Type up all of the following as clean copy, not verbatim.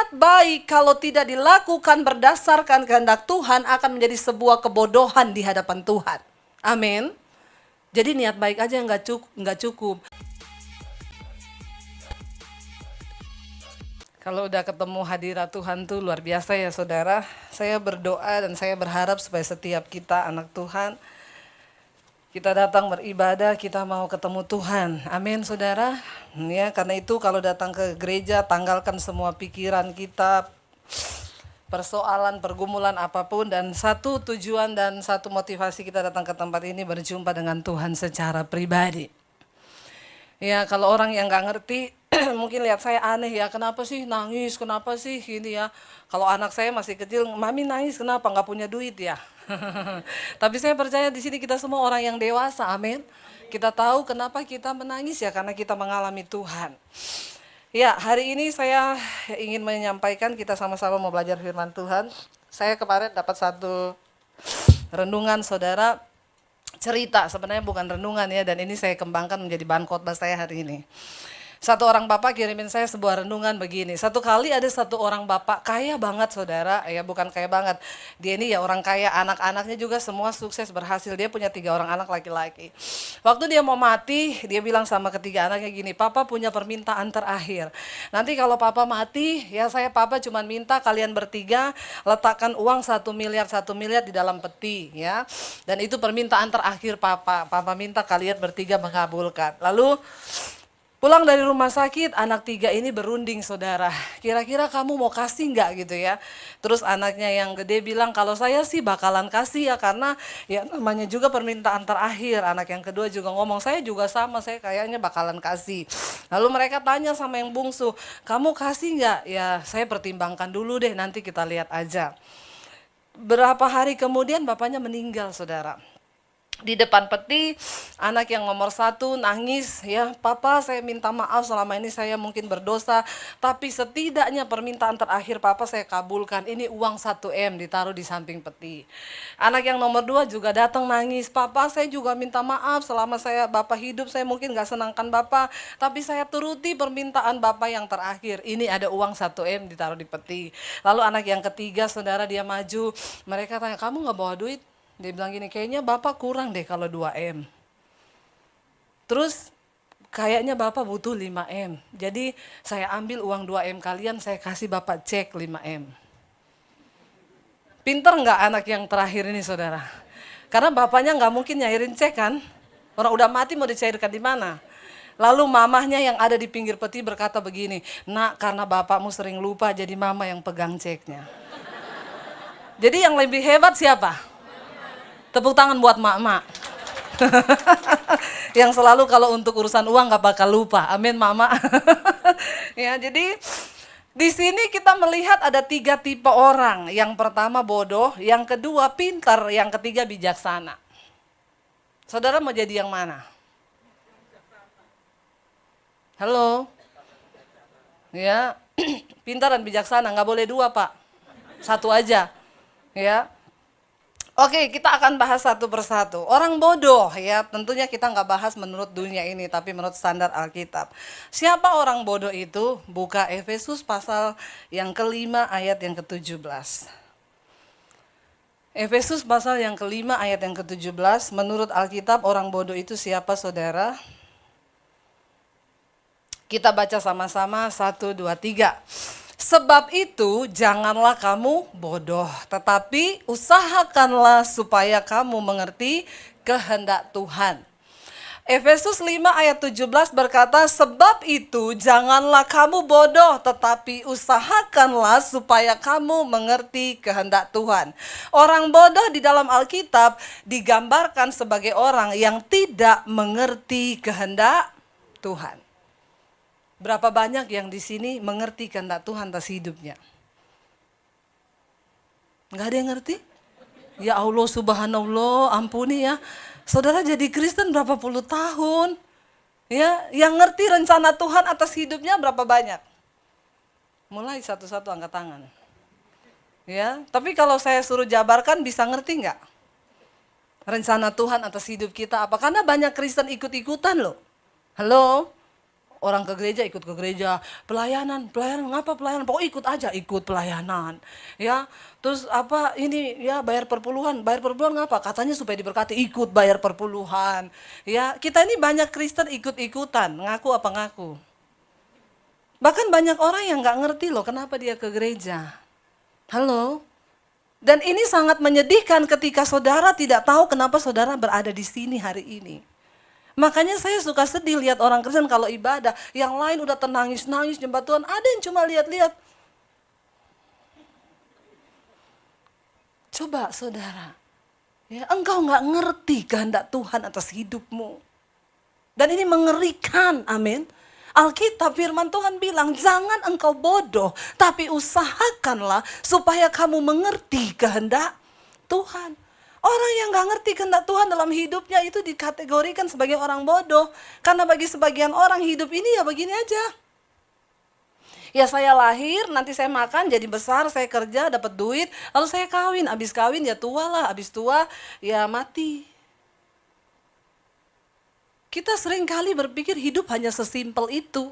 niat baik kalau tidak dilakukan berdasarkan kehendak Tuhan akan menjadi sebuah kebodohan di hadapan Tuhan. Amin. Jadi niat baik aja nggak cukup. Kalau udah ketemu hadirat Tuhan tuh luar biasa ya saudara. Saya berdoa dan saya berharap supaya setiap kita anak Tuhan, kita datang beribadah, kita mau ketemu Tuhan. Amin saudara. Ya, karena itu kalau datang ke gereja, tanggalkan semua pikiran kita, persoalan, pergumulan apapun, dan satu tujuan dan satu motivasi kita datang ke tempat ini berjumpa dengan Tuhan secara pribadi. Ya, kalau orang yang nggak ngerti, mungkin lihat saya aneh ya, kenapa sih nangis, kenapa sih gini ya. Kalau anak saya masih kecil, mami nangis kenapa, nggak punya duit ya. Tapi saya percaya di sini kita semua orang yang dewasa, amin. Kita tahu kenapa kita menangis ya, karena kita mengalami Tuhan. Ya, hari ini saya ingin menyampaikan, kita sama-sama mau belajar firman Tuhan. Saya kemarin dapat satu renungan saudara, cerita, sebenarnya bukan renungan ya, dan ini saya kembangkan menjadi bahan khotbah saya hari ini. Satu orang bapak kirimin saya sebuah renungan begini. Satu kali ada satu orang bapak kaya banget saudara, ya bukan kaya banget. Dia ini ya orang kaya, anak-anaknya juga semua sukses berhasil. Dia punya 3 orang anak laki-laki. Waktu dia mau mati, dia bilang sama ketiga anaknya gini, papa punya permintaan terakhir. Nanti kalau papa mati, ya papa cuma minta kalian bertiga letakkan uang 1 miliar di dalam peti ya. Dan itu permintaan terakhir papa. Papa minta kalian bertiga mengabulkan. Lalu pulang dari rumah sakit, anak 3 ini berunding saudara. Kira-kira kamu mau kasih nggak gitu ya. Terus anaknya yang gede bilang, kalau saya sih bakalan kasih ya, karena ya namanya juga permintaan terakhir. Anak yang kedua juga ngomong, saya juga sama, saya kayaknya bakalan kasih. Lalu mereka tanya sama yang bungsu, kamu kasih nggak? Ya saya pertimbangkan dulu deh, nanti kita lihat aja. Berapa hari kemudian bapaknya meninggal saudara. Di depan peti, anak yang nomor 1 nangis ya, papa saya minta maaf selama ini saya mungkin berdosa, tapi setidaknya permintaan terakhir papa saya kabulkan, ini uang 1 M ditaruh di samping peti. Anak yang nomor 2 juga datang nangis, papa saya juga minta maaf selama bapak hidup saya mungkin gak senangkan bapak, tapi saya turuti permintaan bapak yang terakhir, ini ada uang 1 M ditaruh di peti. Lalu anak yang ketiga saudara, dia maju, mereka tanya, kamu gak bawa duit? Dia bilang gini, kayaknya bapak kurang deh kalau 2 M. Terus kayaknya bapak butuh 5 M. Jadi saya ambil uang 2 M kalian, saya kasih bapak cek 5 M. Pinter nggak anak yang terakhir ini saudara? Karena bapaknya nggak mungkin nyairin cek kan? Orang udah mati mau dicairkan di mana? Lalu mamahnya yang ada di pinggir peti berkata begini, nak karena bapakmu sering lupa jadi mama yang pegang ceknya. Jadi yang lebih hebat siapa? Tepuk tangan buat mak-mak. Yang selalu kalau untuk urusan uang gak bakal lupa. Amin mama. Ya, jadi di sini kita melihat ada 3 tipe orang. Yang pertama bodoh, yang kedua pintar, yang ketiga bijaksana. Saudara mau jadi yang mana? Halo? Ya, pintar dan bijaksana, nggak boleh 2 pak. 1 aja. Ya. Oke, kita akan bahas satu persatu. Orang bodoh ya, tentunya kita nggak bahas menurut dunia ini, tapi menurut standar Alkitab. Siapa orang bodoh itu? Buka Efesus pasal yang ke-5 ayat yang ke-17. Efesus pasal yang ke-5 ayat yang ke-17, menurut Alkitab orang bodoh itu siapa saudara? Kita baca sama-sama, 1, 2, 3. Sebab itu janganlah kamu bodoh, tetapi usahakanlah supaya kamu mengerti kehendak Tuhan. Efesus 5 ayat 17 berkata, sebab itu janganlah kamu bodoh, tetapi usahakanlah supaya kamu mengerti kehendak Tuhan. Orang bodoh di dalam Alkitab digambarkan sebagai orang yang tidak mengerti kehendak Tuhan. Berapa banyak yang di sini mengerti kehendak Tuhan atas hidupnya? Enggak ada yang ngerti? Ya Allah subhanallah, ampuni ya. Saudara jadi Kristen berapa puluh tahun? Ya, yang ngerti rencana Tuhan atas hidupnya berapa banyak? Mulai satu-satu angkat tangan. Ya, tapi kalau saya suruh jabarkan bisa ngerti enggak? Rencana Tuhan atas hidup kita apa? Karena banyak Kristen ikut-ikutan loh. Halo? Orang ke gereja ikut ke gereja, pelayanan, ngapa pelayanan? Pokoknya ikut aja, ikut pelayanan. Ya, terus apa ini ya bayar perpuluhan ngapa? Katanya supaya diberkati, ikut bayar perpuluhan. Ya, kita ini banyak Kristen ikut-ikutan, ngaku apa ngaku. Bahkan banyak orang yang nggak ngerti loh kenapa dia ke gereja. Halo? Dan ini sangat menyedihkan ketika saudara tidak tahu kenapa saudara berada di sini hari ini. Makanya saya suka sedih lihat orang Kristen kalau ibadah, yang lain udah tenangis-nangis nyembah Tuhan, ada yang cuma lihat-lihat. Coba saudara, ya, engkau nggak ngerti kehendak Tuhan atas hidupmu. Dan ini mengerikan, amin. Alkitab firman Tuhan bilang, jangan engkau bodoh, tapi usahakanlah supaya kamu mengerti kehendak Tuhan. Orang yang gak ngerti kehendak Tuhan dalam hidupnya itu dikategorikan sebagai orang bodoh. Karena bagi sebagian orang hidup ini ya begini aja. Ya saya lahir, nanti saya makan, jadi besar, saya kerja, dapat duit, lalu saya kawin. Habis kawin ya tua lah, habis tua ya mati. Kita sering kali berpikir hidup hanya sesimpel itu.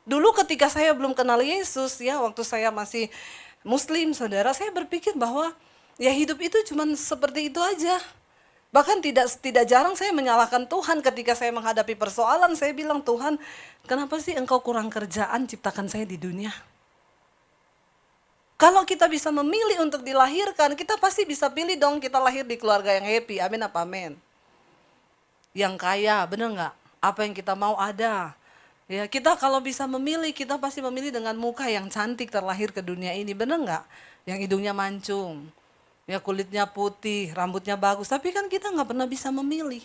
Dulu ketika saya belum kenal Yesus, ya waktu saya masih Muslim, saudara, saya berpikir bahwa ya hidup itu cuma seperti itu aja. Bahkan tidak jarang saya menyalahkan Tuhan ketika saya menghadapi persoalan. Saya bilang, Tuhan, kenapa sih engkau kurang kerjaan ciptakan saya di dunia? Kalau kita bisa memilih untuk dilahirkan, kita pasti bisa pilih dong kita lahir di keluarga yang happy. Amin apa amin? Yang kaya, bener nggak? Apa yang kita mau ada. Ya, kita kalau bisa memilih, kita pasti memilih dengan muka yang cantik terlahir ke dunia ini. Bener nggak? Yang hidungnya mancung. Ya kulitnya putih, rambutnya bagus, tapi kan kita nggak pernah bisa memilih.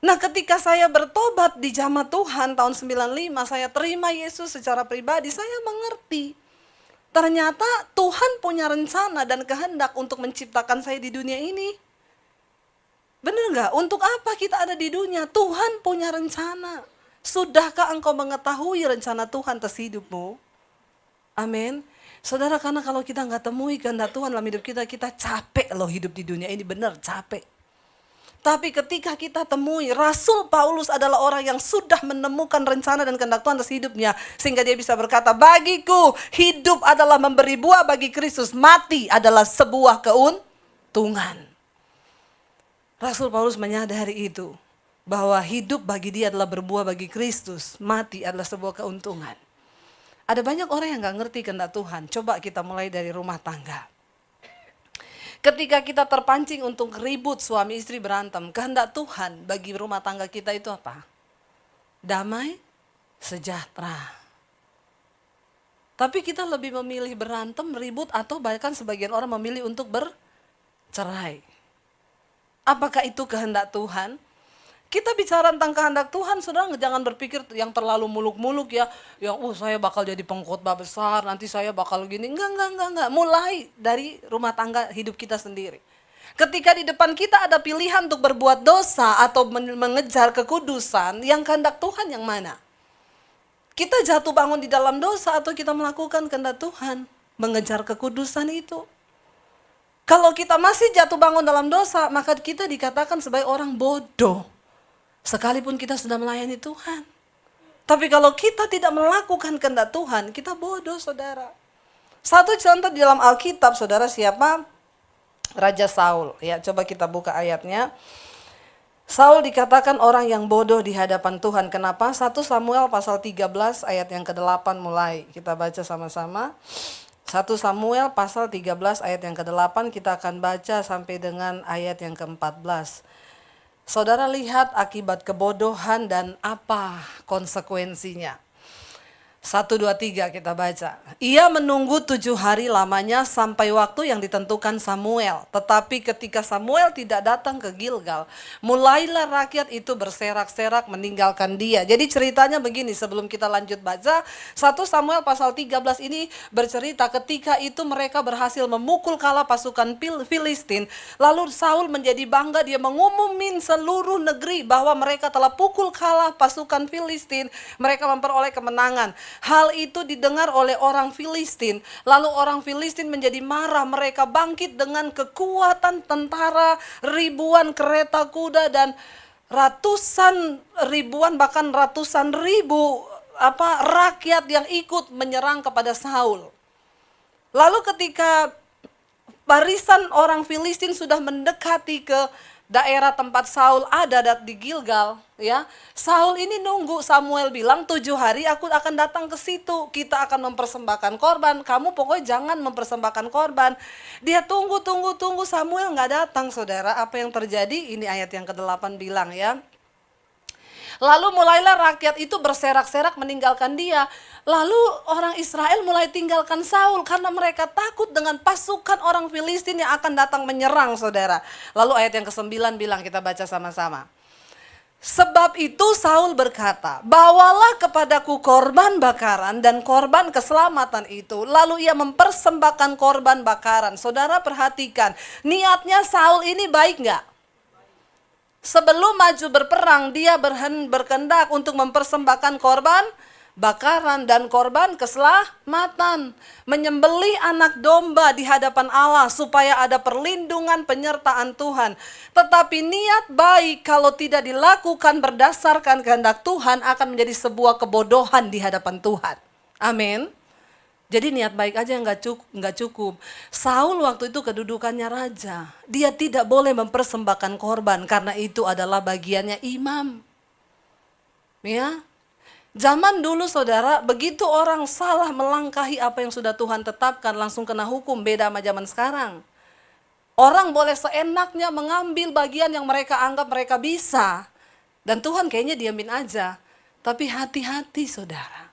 Nah ketika saya bertobat di jamaah Tuhan tahun 95, saya terima Yesus secara pribadi, saya mengerti. Ternyata Tuhan punya rencana dan kehendak untuk menciptakan saya di dunia ini. Benar nggak? Untuk apa kita ada di dunia? Tuhan punya rencana. Sudahkah engkau mengetahui rencana Tuhan atas hidupmu? Amin. Saudara, karena kalau kita nggak temui kehendak Tuhan dalam hidup kita, kita capek loh hidup di dunia ini, benar capek. Tapi ketika kita temui, Rasul Paulus adalah orang yang sudah menemukan rencana dan kehendak Tuhan atas hidupnya. Sehingga dia bisa berkata, bagiku hidup adalah memberi buah bagi Kristus, mati adalah sebuah keuntungan. Rasul Paulus menyadari itu, bahwa hidup bagi dia adalah berbuah bagi Kristus, mati adalah sebuah keuntungan. Ada banyak orang yang gak ngerti kehendak Tuhan. Coba kita mulai dari rumah tangga. Ketika kita terpancing untuk ribut suami istri berantem, kehendak Tuhan bagi rumah tangga kita itu apa? Damai, sejahtera. Tapi kita lebih memilih berantem, ribut, atau bahkan sebagian orang memilih untuk bercerai. Apakah itu kehendak Tuhan? Kita bicara tentang kehendak Tuhan, saudara, jangan berpikir yang terlalu muluk-muluk ya. Yang saya bakal jadi pengkhotbah besar, nanti saya bakal gini. Enggak. Mulai dari rumah tangga hidup kita sendiri. Ketika di depan kita ada pilihan untuk berbuat dosa atau mengejar kekudusan, yang kehendak Tuhan yang mana? Kita jatuh bangun di dalam dosa atau kita melakukan kehendak Tuhan? Mengejar kekudusan itu. Kalau kita masih jatuh bangun dalam dosa, maka kita dikatakan sebagai orang bodoh. Sekalipun kita sudah melayani Tuhan. Tapi kalau kita tidak melakukan kehendak Tuhan, kita bodoh, saudara. Satu contoh di dalam Alkitab, saudara, siapa? Raja Saul. Ya, coba kita buka ayatnya. Saul dikatakan orang yang bodoh di hadapan Tuhan. Kenapa? 1 Samuel pasal 13 ayat yang ke-8 mulai. Kita baca sama-sama. 1 Samuel pasal 13 ayat yang ke-8, kita akan baca sampai dengan ayat yang ke-14. Saudara lihat akibat kebodohan dan apa konsekuensinya. 1, 2, 3 kita baca. Ia menunggu 7 hari lamanya sampai waktu yang ditentukan Samuel. Tetapi ketika Samuel tidak datang ke Gilgal, mulailah rakyat itu berserak-serak meninggalkan dia. Jadi ceritanya begini, sebelum kita lanjut baca, 1 Samuel pasal 13 ini bercerita ketika itu mereka berhasil memukul kalah pasukan Filistin. Lalu Saul menjadi bangga, dia mengumumin seluruh negeri bahwa mereka telah pukul kalah pasukan Filistin. Mereka memperoleh kemenangan. Hal itu didengar oleh orang Filistin. Lalu orang Filistin menjadi marah. Mereka bangkit dengan kekuatan tentara, ribuan kereta kuda dan ratusan ribuan bahkan ratusan ribu rakyat yang ikut menyerang kepada Saul. Lalu ketika barisan orang Filistin sudah mendekati ke daerah tempat Saul ada di Gilgal, ya. Saul ini nunggu Samuel bilang 7 hari aku akan datang ke situ. Kita akan mempersembahkan korban. Kamu pokoknya jangan mempersembahkan korban. Dia tunggu Samuel nggak datang, saudara. Apa yang terjadi? Ini ayat yang ke-8 bilang ya. Lalu mulailah rakyat itu berserak-serak meninggalkan dia. Lalu orang Israel mulai tinggalkan Saul karena mereka takut dengan pasukan orang Filistin yang akan datang menyerang, saudara. Lalu ayat yang ke-9 bilang, kita baca sama-sama. Sebab itu Saul berkata, bawalah kepadaku korban bakaran dan korban keselamatan itu. Lalu ia mempersembahkan korban bakaran. Saudara perhatikan, niatnya Saul ini baik nggak? Sebelum maju berperang, dia berkehendak untuk mempersembahkan korban bakaran dan korban keselamatan. Menyembelih anak domba di hadapan Allah supaya ada perlindungan penyertaan Tuhan. Tetapi niat baik kalau tidak dilakukan berdasarkan kehendak Tuhan akan menjadi sebuah kebodohan di hadapan Tuhan. Amin. Jadi niat baik aja nggak cukup. Saul waktu itu kedudukannya raja. Dia tidak boleh mempersembahkan korban karena itu adalah bagiannya imam. Ya, zaman dulu saudara, begitu orang salah melangkahi apa yang sudah Tuhan tetapkan langsung kena hukum, beda sama zaman sekarang. Orang boleh seenaknya mengambil bagian yang mereka anggap mereka bisa. Dan Tuhan kayaknya diamin aja. Tapi hati-hati saudara.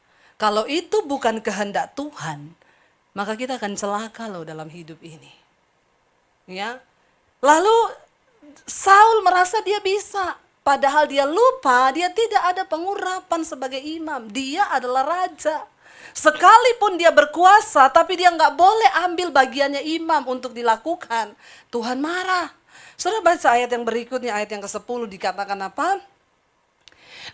Kalau itu bukan kehendak Tuhan, maka kita akan celaka loh dalam hidup ini. Ya. Lalu Saul merasa dia bisa, padahal dia lupa dia tidak ada pengurapan sebagai imam. Dia adalah raja. Sekalipun dia berkuasa, tapi dia nggak boleh ambil bagiannya imam untuk dilakukan. Tuhan marah. Saudara baca ayat yang berikutnya, ayat yang ke-10 dikatakan apa?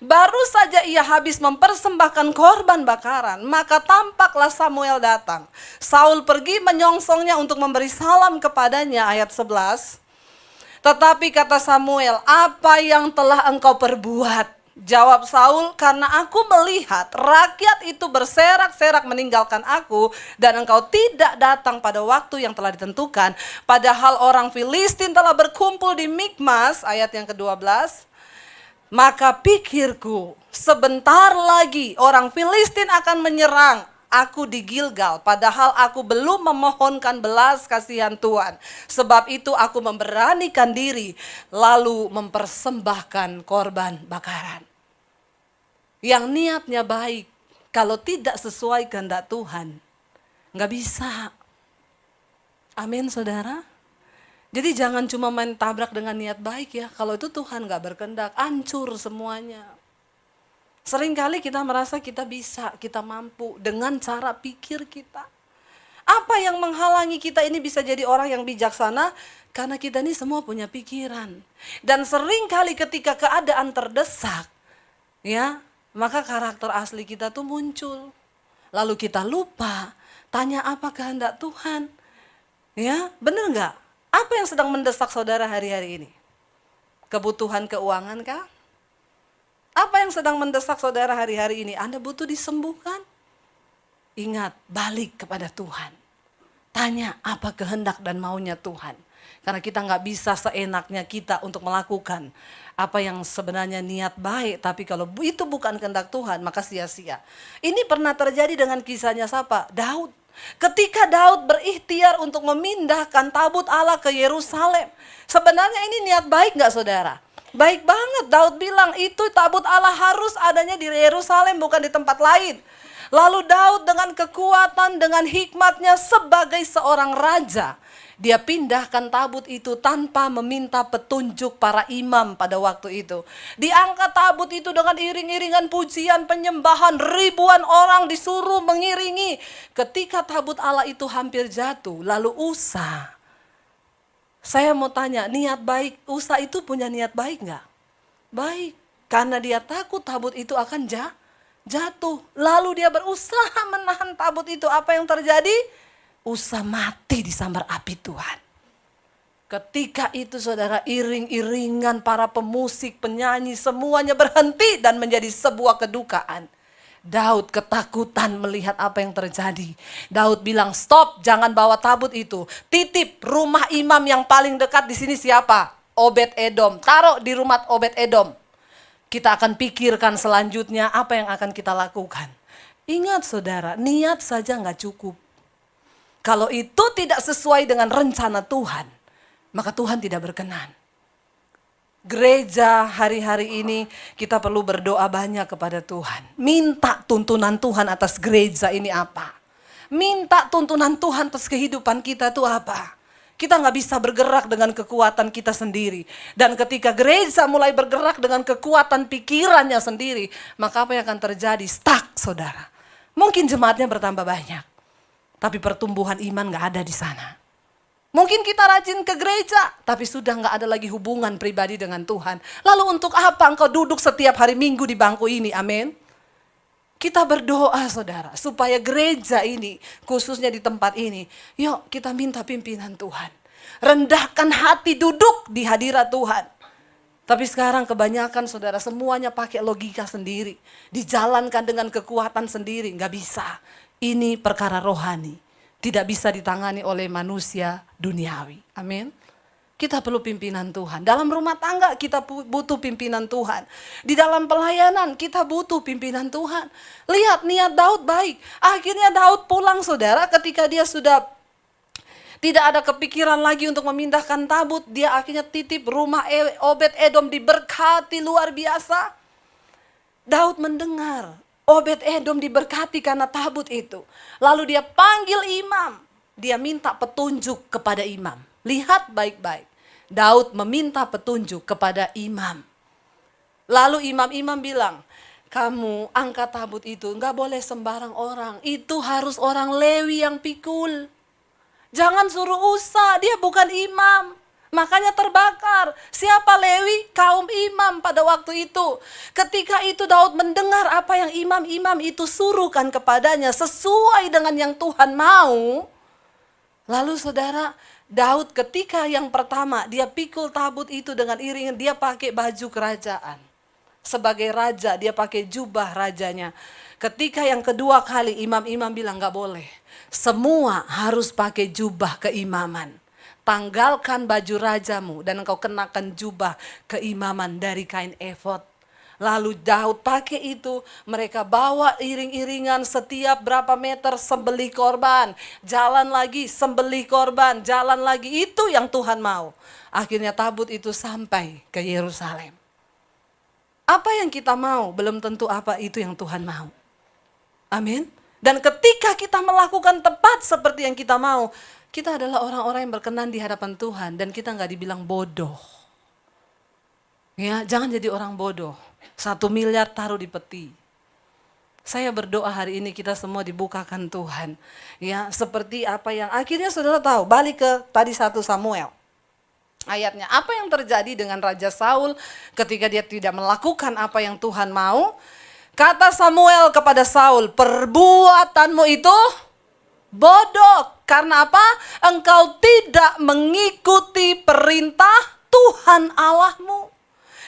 Baru saja ia habis mempersembahkan korban bakaran, maka tampaklah Samuel datang. Saul pergi menyongsongnya untuk memberi salam kepadanya, ayat 11. Tetapi kata Samuel, apa yang telah engkau perbuat? Jawab Saul, karena aku melihat rakyat itu berserak-serak meninggalkan aku dan engkau tidak datang pada waktu yang telah ditentukan. Padahal orang Filistin telah berkumpul di Mikmas, ayat yang ke-12. Maka pikirku, sebentar lagi orang Filistin akan menyerang aku di Gilgal, padahal aku belum memohonkan belas kasihan Tuhan. Sebab itu aku memberanikan diri, lalu mempersembahkan korban bakaran. Yang niatnya baik, kalau tidak sesuai kehendak Tuhan, nggak bisa. Amin saudara. Jadi jangan cuma main tabrak dengan niat baik ya. Kalau itu Tuhan gak berkehendak, hancur semuanya. Seringkali kita merasa kita bisa, kita mampu dengan cara pikir kita. Apa yang menghalangi kita ini bisa jadi orang yang bijaksana? Karena kita ini semua punya pikiran. Dan seringkali ketika keadaan terdesak, ya, maka karakter asli kita tuh muncul. Lalu kita lupa, tanya apa kehendak Tuhan. Ya, bener gak? Apa yang sedang mendesak saudara hari-hari ini? Kebutuhan keuangan kah? Apa yang sedang mendesak saudara hari-hari ini? Anda butuh disembuhkan? Ingat, balik kepada Tuhan. Tanya apa kehendak dan maunya Tuhan. Karena kita nggak bisa seenaknya kita untuk melakukan apa yang sebenarnya niat baik. Tapi kalau itu bukan kehendak Tuhan, maka sia-sia. Ini pernah terjadi dengan kisahnya siapa? Daud. Ketika Daud berikhtiar untuk memindahkan tabut Allah ke Yerusalem. Sebenarnya ini niat baik gak saudara? Baik banget. Daud bilang itu tabut Allah harus adanya di Yerusalem bukan di tempat lain. Lalu Daud dengan kekuatan, dengan hikmatnya sebagai seorang raja. Dia pindahkan tabut itu tanpa meminta petunjuk para imam pada waktu itu. Diangkat tabut itu dengan iring-iringan pujian penyembahan. Ribuan orang disuruh mengiringi. Ketika tabut Allah itu hampir jatuh, lalu Usa. Saya mau tanya, niat baik, Usa itu punya niat baik gak? Baik, karena dia takut tabut itu akan jatuh. Lalu dia berusaha menahan tabut itu. Apa yang terjadi? Usa mati disambar api Tuhan. Ketika itu saudara, iring-iringan para pemusik, penyanyi, semuanya berhenti dan menjadi sebuah kedukaan. Daud ketakutan melihat apa yang terjadi. Daud bilang, stop, jangan bawa tabut itu. Titip rumah imam yang paling dekat di sini siapa? Obed Edom. Taruh di rumah Obed Edom. Kita akan pikirkan selanjutnya apa yang akan kita lakukan. Ingat saudara, niat saja nggak cukup. Kalau itu tidak sesuai dengan rencana Tuhan, maka Tuhan tidak berkenan. Gereja hari-hari ini kita perlu berdoa banyak kepada Tuhan. Minta tuntunan Tuhan atas gereja ini apa? Minta tuntunan Tuhan atas kehidupan kita itu apa? Kita nggak bisa bergerak dengan kekuatan kita sendiri. Dan ketika gereja mulai bergerak dengan kekuatan pikirannya sendiri, maka apa yang akan terjadi? Stuck, saudara. Mungkin jemaatnya bertambah banyak, tapi pertumbuhan iman nggak ada di sana. Mungkin kita rajin ke gereja, tapi sudah nggak ada lagi hubungan pribadi dengan Tuhan. Lalu untuk apa engkau duduk setiap hari Minggu di bangku ini? Amin. Kita berdoa saudara, supaya gereja ini, khususnya di tempat ini, yuk kita minta pimpinan Tuhan. Rendahkan hati duduk di hadirat Tuhan. Tapi sekarang kebanyakan saudara semuanya pakai logika sendiri. Dijalankan dengan kekuatan sendiri, nggak bisa. Ini perkara rohani. Tidak bisa ditangani oleh manusia duniawi. Amin. Kita perlu pimpinan Tuhan. Dalam rumah tangga kita butuh pimpinan Tuhan. Di dalam pelayanan kita butuh pimpinan Tuhan. Lihat niat Daud baik. Akhirnya Daud pulang saudara ketika dia sudah tidak ada kepikiran lagi untuk memindahkan tabut. Dia akhirnya titip rumah Obed Edom, diberkati luar biasa. Daud mendengar Obed Edom diberkati karena tabut itu. Lalu dia panggil imam. Dia minta petunjuk kepada imam. Lihat baik-baik. Daud meminta petunjuk kepada imam. Lalu imam-imam bilang, kamu angkat tabut itu nggak boleh sembarang orang. Itu harus orang Lewi yang pikul. Jangan suruh Usa, dia bukan imam. Makanya terbakar. Siapa Lewi? Kaum imam pada waktu itu. Ketika itu Daud mendengar apa yang imam-imam itu suruhkan kepadanya sesuai dengan yang Tuhan mau. Lalu saudara, Daud ketika yang pertama dia pikul tabut itu dengan iringan, dia pakai baju kerajaan. Sebagai raja dia pakai jubah rajanya. Ketika yang kedua kali imam-imam bilang gak boleh. Semua harus pakai jubah keimaman. Tanggalkan baju rajamu dan engkau kenakan jubah keimaman dari kain efod. Lalu Daud pakai itu, mereka bawa iring-iringan setiap berapa meter sembelih korban. Jalan lagi, sembelih korban, jalan lagi. Itu yang Tuhan mau. Akhirnya tabut itu sampai ke Yerusalem. Apa yang kita mau belum tentu apa itu yang Tuhan mau. Amin. Dan ketika kita melakukan tepat seperti yang kita mau, kita adalah orang-orang yang berkenan di hadapan Tuhan dan kita nggak dibilang bodoh. Ya, jangan jadi orang bodoh. 1 miliar taruh di peti. Saya berdoa hari ini kita semua dibukakan Tuhan. Ya, seperti apa yang akhirnya saudara tahu. Balik ke tadi 1 Samuel. Ayatnya, apa yang terjadi dengan Raja Saul ketika dia tidak melakukan apa yang Tuhan mau? Kata Samuel kepada Saul, perbuatanmu itu bodoh. Karena apa? Engkau tidak mengikuti perintah Tuhan Allahmu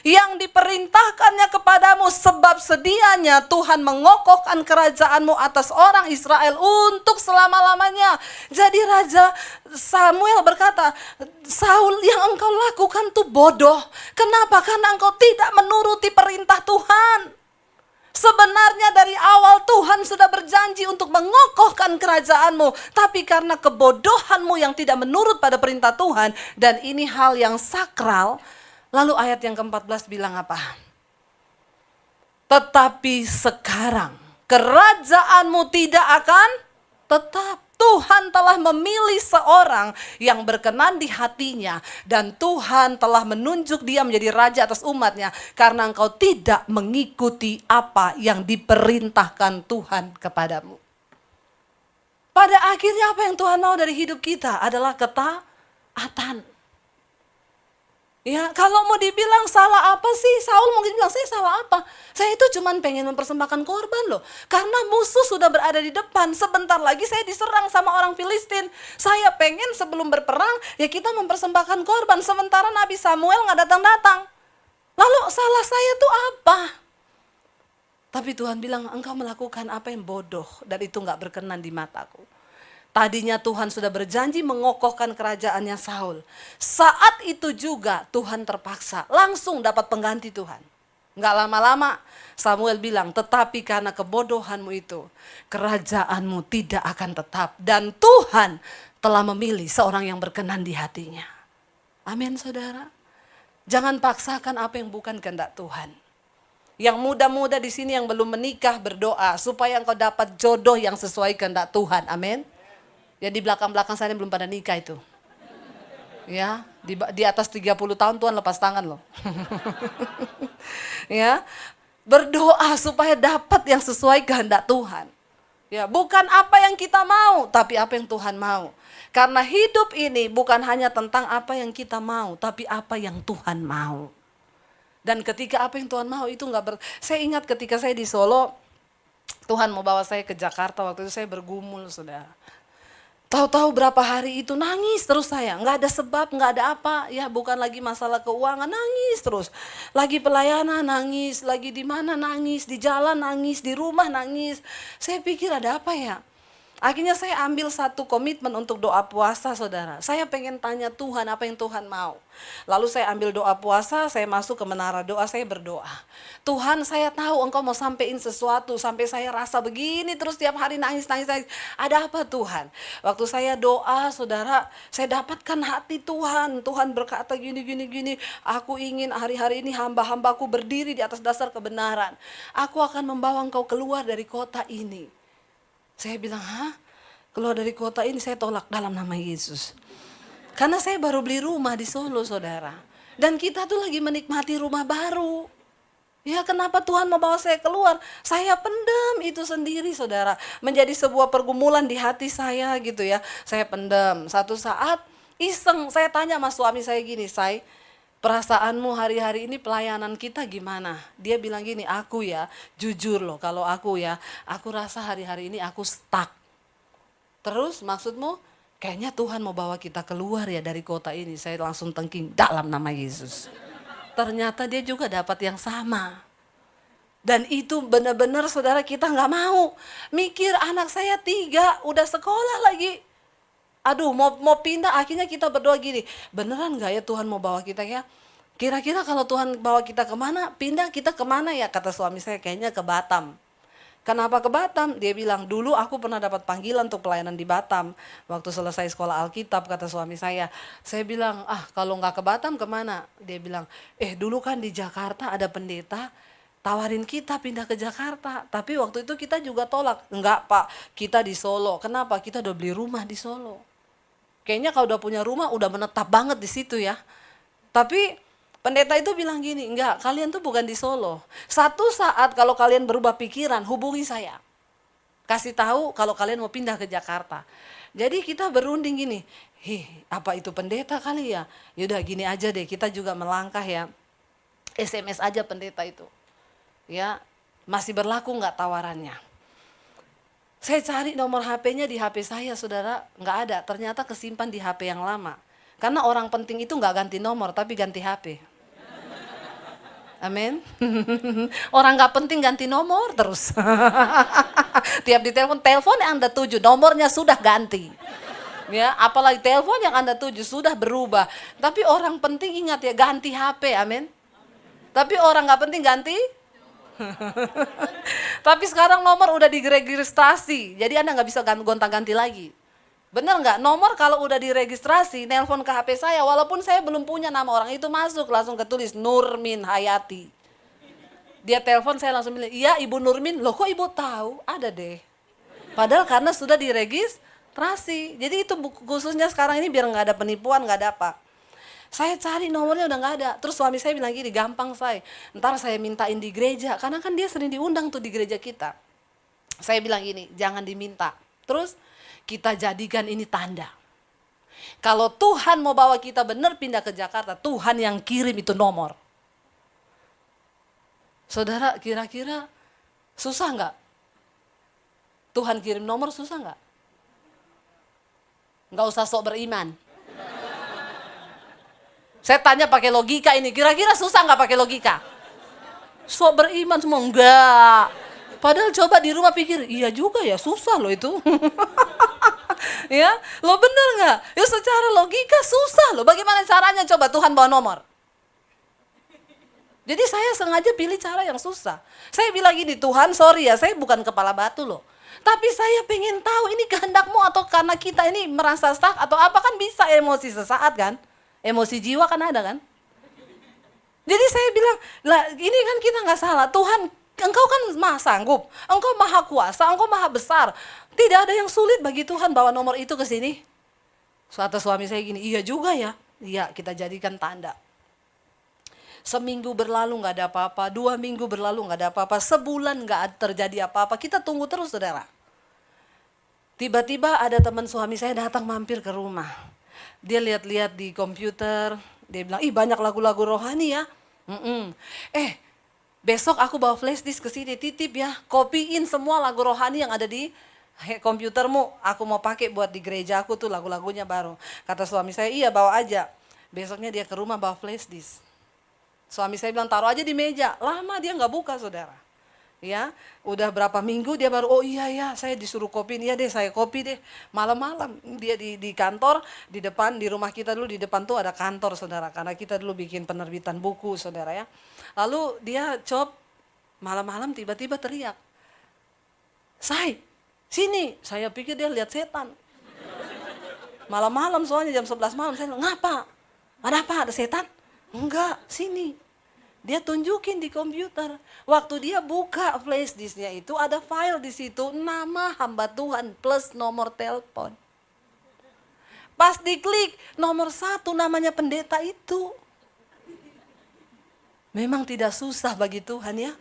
yang diperintahkannya kepadamu, sebab sedianya Tuhan mengokohkan kerajaanmu atas orang Israel untuk selama-lamanya. Jadi Raja Samuel berkata, Saul, yang engkau lakukan tuh bodoh. Kenapa? Karena engkau tidak menuruti perintah Tuhan. Sebenarnya dari awal Tuhan sudah berjanji untuk mengokohkan kerajaanmu. Tapi karena kebodohanmu yang tidak menurut pada perintah Tuhan. Dan ini hal yang sakral. Lalu ayat yang ke-14 bilang apa? Tetapi sekarang kerajaanmu tidak akan tetap. Tuhan telah memilih seorang yang berkenan di hatinya. Dan Tuhan telah menunjuk dia menjadi raja atas umatnya. Karena engkau tidak mengikuti apa yang diperintahkan Tuhan kepadamu. Pada akhirnya apa yang Tuhan mau dari hidup kita adalah ketaatan. Ya, kalau mau dibilang salah apa sih? Saul mungkin bilang, saya salah apa? Saya itu cuman pengen mempersembahkan korban loh. Karena musuh sudah berada di depan. Sebentar lagi saya diserang sama orang Filistin. Saya pengen sebelum berperang, ya kita mempersembahkan korban. Sementara Nabi Samuel nggak datang-datang. Lalu salah saya tuh apa? Tapi Tuhan bilang, engkau melakukan apa yang bodoh dan itu nggak berkenan di mataku. Tadinya Tuhan sudah berjanji mengokohkan kerajaannya Saul. Saat itu juga Tuhan terpaksa langsung dapat pengganti Tuhan. Nggak lama-lama Samuel bilang, tetapi karena kebodohanmu itu, kerajaanmu tidak akan tetap. Dan Tuhan telah memilih seorang yang berkenan di hatinya. Amin saudara. Jangan paksakan apa yang bukan kehendak Tuhan. Yang muda-muda di sini yang belum menikah berdoa supaya engkau dapat jodoh yang sesuai kehendak Tuhan. Amin. Ya di belakang-belakang sana belum pada nikah itu. Ya, di atas 30 tahun Tuhan lepas tangan loh. Ya, berdoa supaya dapat yang sesuai kehendak Tuhan. Ya, bukan apa yang kita mau, tapi apa yang Tuhan mau. Karena hidup ini bukan hanya tentang apa yang kita mau, tapi apa yang Tuhan mau. Dan ketika apa yang Tuhan mau itu saya ingat ketika saya di Solo, Tuhan mau bawa saya ke Jakarta, waktu itu saya bergumul sudah. Tahu-tahu berapa hari itu nangis terus saya, nggak ada sebab, nggak ada apa, ya bukan lagi masalah keuangan, nangis terus. Lagi pelayanan nangis, lagi di mana nangis, di jalan nangis, di rumah nangis. Saya pikir ada apa ya? Akhirnya saya ambil satu komitmen untuk doa puasa saudara. Saya pengen tanya Tuhan apa yang Tuhan mau. Lalu saya ambil doa puasa, saya masuk ke menara doa, saya berdoa. Tuhan saya tahu engkau mau sampein sesuatu, sampai saya rasa begini terus tiap hari nangis. Ada apa Tuhan? Waktu saya doa saudara, saya dapatkan hati Tuhan. Tuhan berkata gini. Aku ingin hari-hari ini hamba-hambaku berdiri di atas dasar kebenaran. Aku akan membawa engkau keluar dari kota ini. Saya bilang, keluar dari kota ini saya tolak dalam nama Yesus. Karena saya baru beli rumah di Solo saudara. Dan kita tuh lagi menikmati rumah baru. Ya kenapa Tuhan mau bawa saya keluar? Saya pendam itu sendiri saudara. Menjadi sebuah pergumulan di hati saya gitu ya. Saya pendam. Satu saat iseng saya tanya sama suami saya gini, perasaanmu hari-hari ini pelayanan kita gimana? Dia bilang gini, aku ya jujur loh kalau aku rasa hari-hari ini aku stuck. Terus maksudmu kayaknya Tuhan mau bawa kita keluar ya dari kota ini. Saya langsung tengking dalam nama Yesus. Ternyata dia juga dapat yang sama. Dan itu benar-benar saudara kita gak mau. Mikir anak saya 3 udah sekolah lagi. Aduh mau pindah, akhirnya kita berdoa gini, beneran gak ya Tuhan mau bawa kita ya? Kira-kira kalau Tuhan bawa kita kemana, pindah kita kemana ya? Kata suami saya, kayaknya ke Batam. Kenapa ke Batam? Dia bilang, dulu aku pernah dapat panggilan untuk pelayanan di Batam. Waktu selesai sekolah Alkitab, kata suami saya. Saya bilang, kalau gak ke Batam kemana? Dia bilang, dulu kan di Jakarta ada pendeta, tawarin kita pindah ke Jakarta. Tapi waktu itu kita juga tolak. Enggak Pak, kita di Solo. Kenapa? Kita udah beli rumah di Solo. Kayaknya kalau udah punya rumah udah menetap banget di situ ya. Tapi pendeta itu bilang gini, enggak, kalian tuh bukan di Solo. Satu saat kalau kalian berubah pikiran, hubungi saya. Kasih tahu kalau kalian mau pindah ke Jakarta. Jadi kita berunding gini, apa itu pendeta kali ya? Yaudah gini aja deh, kita juga melangkah ya. SMS aja pendeta itu. Ya, masih berlaku enggak tawarannya? Saya cari nomor HP-nya di HP saya, saudara, nggak ada. Ternyata kesimpan di HP yang lama. Karena orang penting itu nggak ganti nomor, tapi ganti HP. Amin. Orang nggak penting ganti nomor terus. Tiap telepon yang Anda tuju, nomornya sudah ganti. Ya, apalagi telepon yang Anda tuju sudah berubah. Tapi orang penting ingat ya, ganti HP, amin. Tapi orang nggak penting ganti. Tapi sekarang nomor udah diregistrasi, jadi Anda nggak bisa gonta-ganti lagi. Bener nggak? Nomor kalau udah diregistrasi, nelpon ke HP saya, walaupun saya belum punya nama orang itu masuk, langsung ketulis Nurmin Hayati. Dia telepon saya langsung bilang, iya Ibu Nurmin, loh kok Ibu tahu? Ada deh. Padahal karena sudah diregistrasi. Jadi itu khususnya sekarang ini biar nggak ada penipuan, nggak ada apa. Saya cari nomornya udah nggak ada. Terus suami saya bilang gini, gampang ntar saya mintain di gereja. Karena kan dia sering diundang tuh di gereja kita. Saya bilang gini, jangan diminta. Terus kita jadikan ini tanda. Kalau Tuhan mau bawa kita benar pindah ke Jakarta, Tuhan yang kirim itu nomor. Saudara, kira-kira susah nggak? Tuhan kirim nomor susah nggak? Nggak usah sok beriman. Saya tanya pakai logika ini, kira-kira susah nggak pakai logika? Sok beriman semua, enggak. Padahal coba di rumah pikir, iya juga ya, susah loh itu. Ya, lo bener nggak? Ya secara logika susah loh. Bagaimana caranya coba Tuhan bawa nomor? Jadi saya sengaja pilih cara yang susah. Saya bilang gini, Tuhan sorry ya, saya bukan kepala batu loh. Tapi saya pengen tahu ini kehendakmu atau karena kita ini merasa stuck atau apa, kan bisa emosi sesaat kan? Emosi jiwa kan ada kan? Jadi saya bilang, lah ini kan kita nggak salah. Tuhan, Engkau kan maha sanggup, Engkau maha kuasa, Engkau maha besar. Tidak ada yang sulit bagi Tuhan bawa nomor itu ke sini. Suatu suami saya gini, iya juga ya. Iya, kita jadikan tanda. Seminggu berlalu nggak ada apa-apa, 2 minggu berlalu nggak ada apa-apa, sebulan nggak terjadi apa-apa. Kita tunggu terus, saudara. Tiba-tiba ada teman suami saya datang mampir ke rumah. Dia lihat-lihat di komputer, dia bilang, ih banyak lagu-lagu rohani ya. Besok aku bawa flash disk ke sini, titip ya, kopiin semua lagu rohani yang ada di komputermu. Aku mau pakai buat di gereja aku tuh lagu-lagunya baru. Kata suami saya, iya bawa aja. Besoknya dia ke rumah bawa flash disk. Suami saya bilang taruh aja di meja. Lama dia nggak buka, saudara. Ya, udah berapa minggu dia baru, oh iya ya, saya disuruh kopiin, iya deh saya kopi deh. Malam-malam dia di kantor, di depan, di rumah kita dulu di depan tuh ada kantor, saudara. Karena kita dulu bikin penerbitan buku, saudara ya. Lalu dia malam-malam tiba-tiba teriak, Say, sini. Saya pikir dia lihat setan. Malam-malam soalnya jam 11 malam, saya bilang, ngapa? Ada apa? Ada setan? Enggak, sini. Dia tunjukin di komputer. Waktu dia buka flash disknya itu ada file di situ, nama hamba Tuhan plus nomor telepon. Pas diklik nomor 1 namanya pendeta itu. Memang tidak susah bagi Tuhan ya.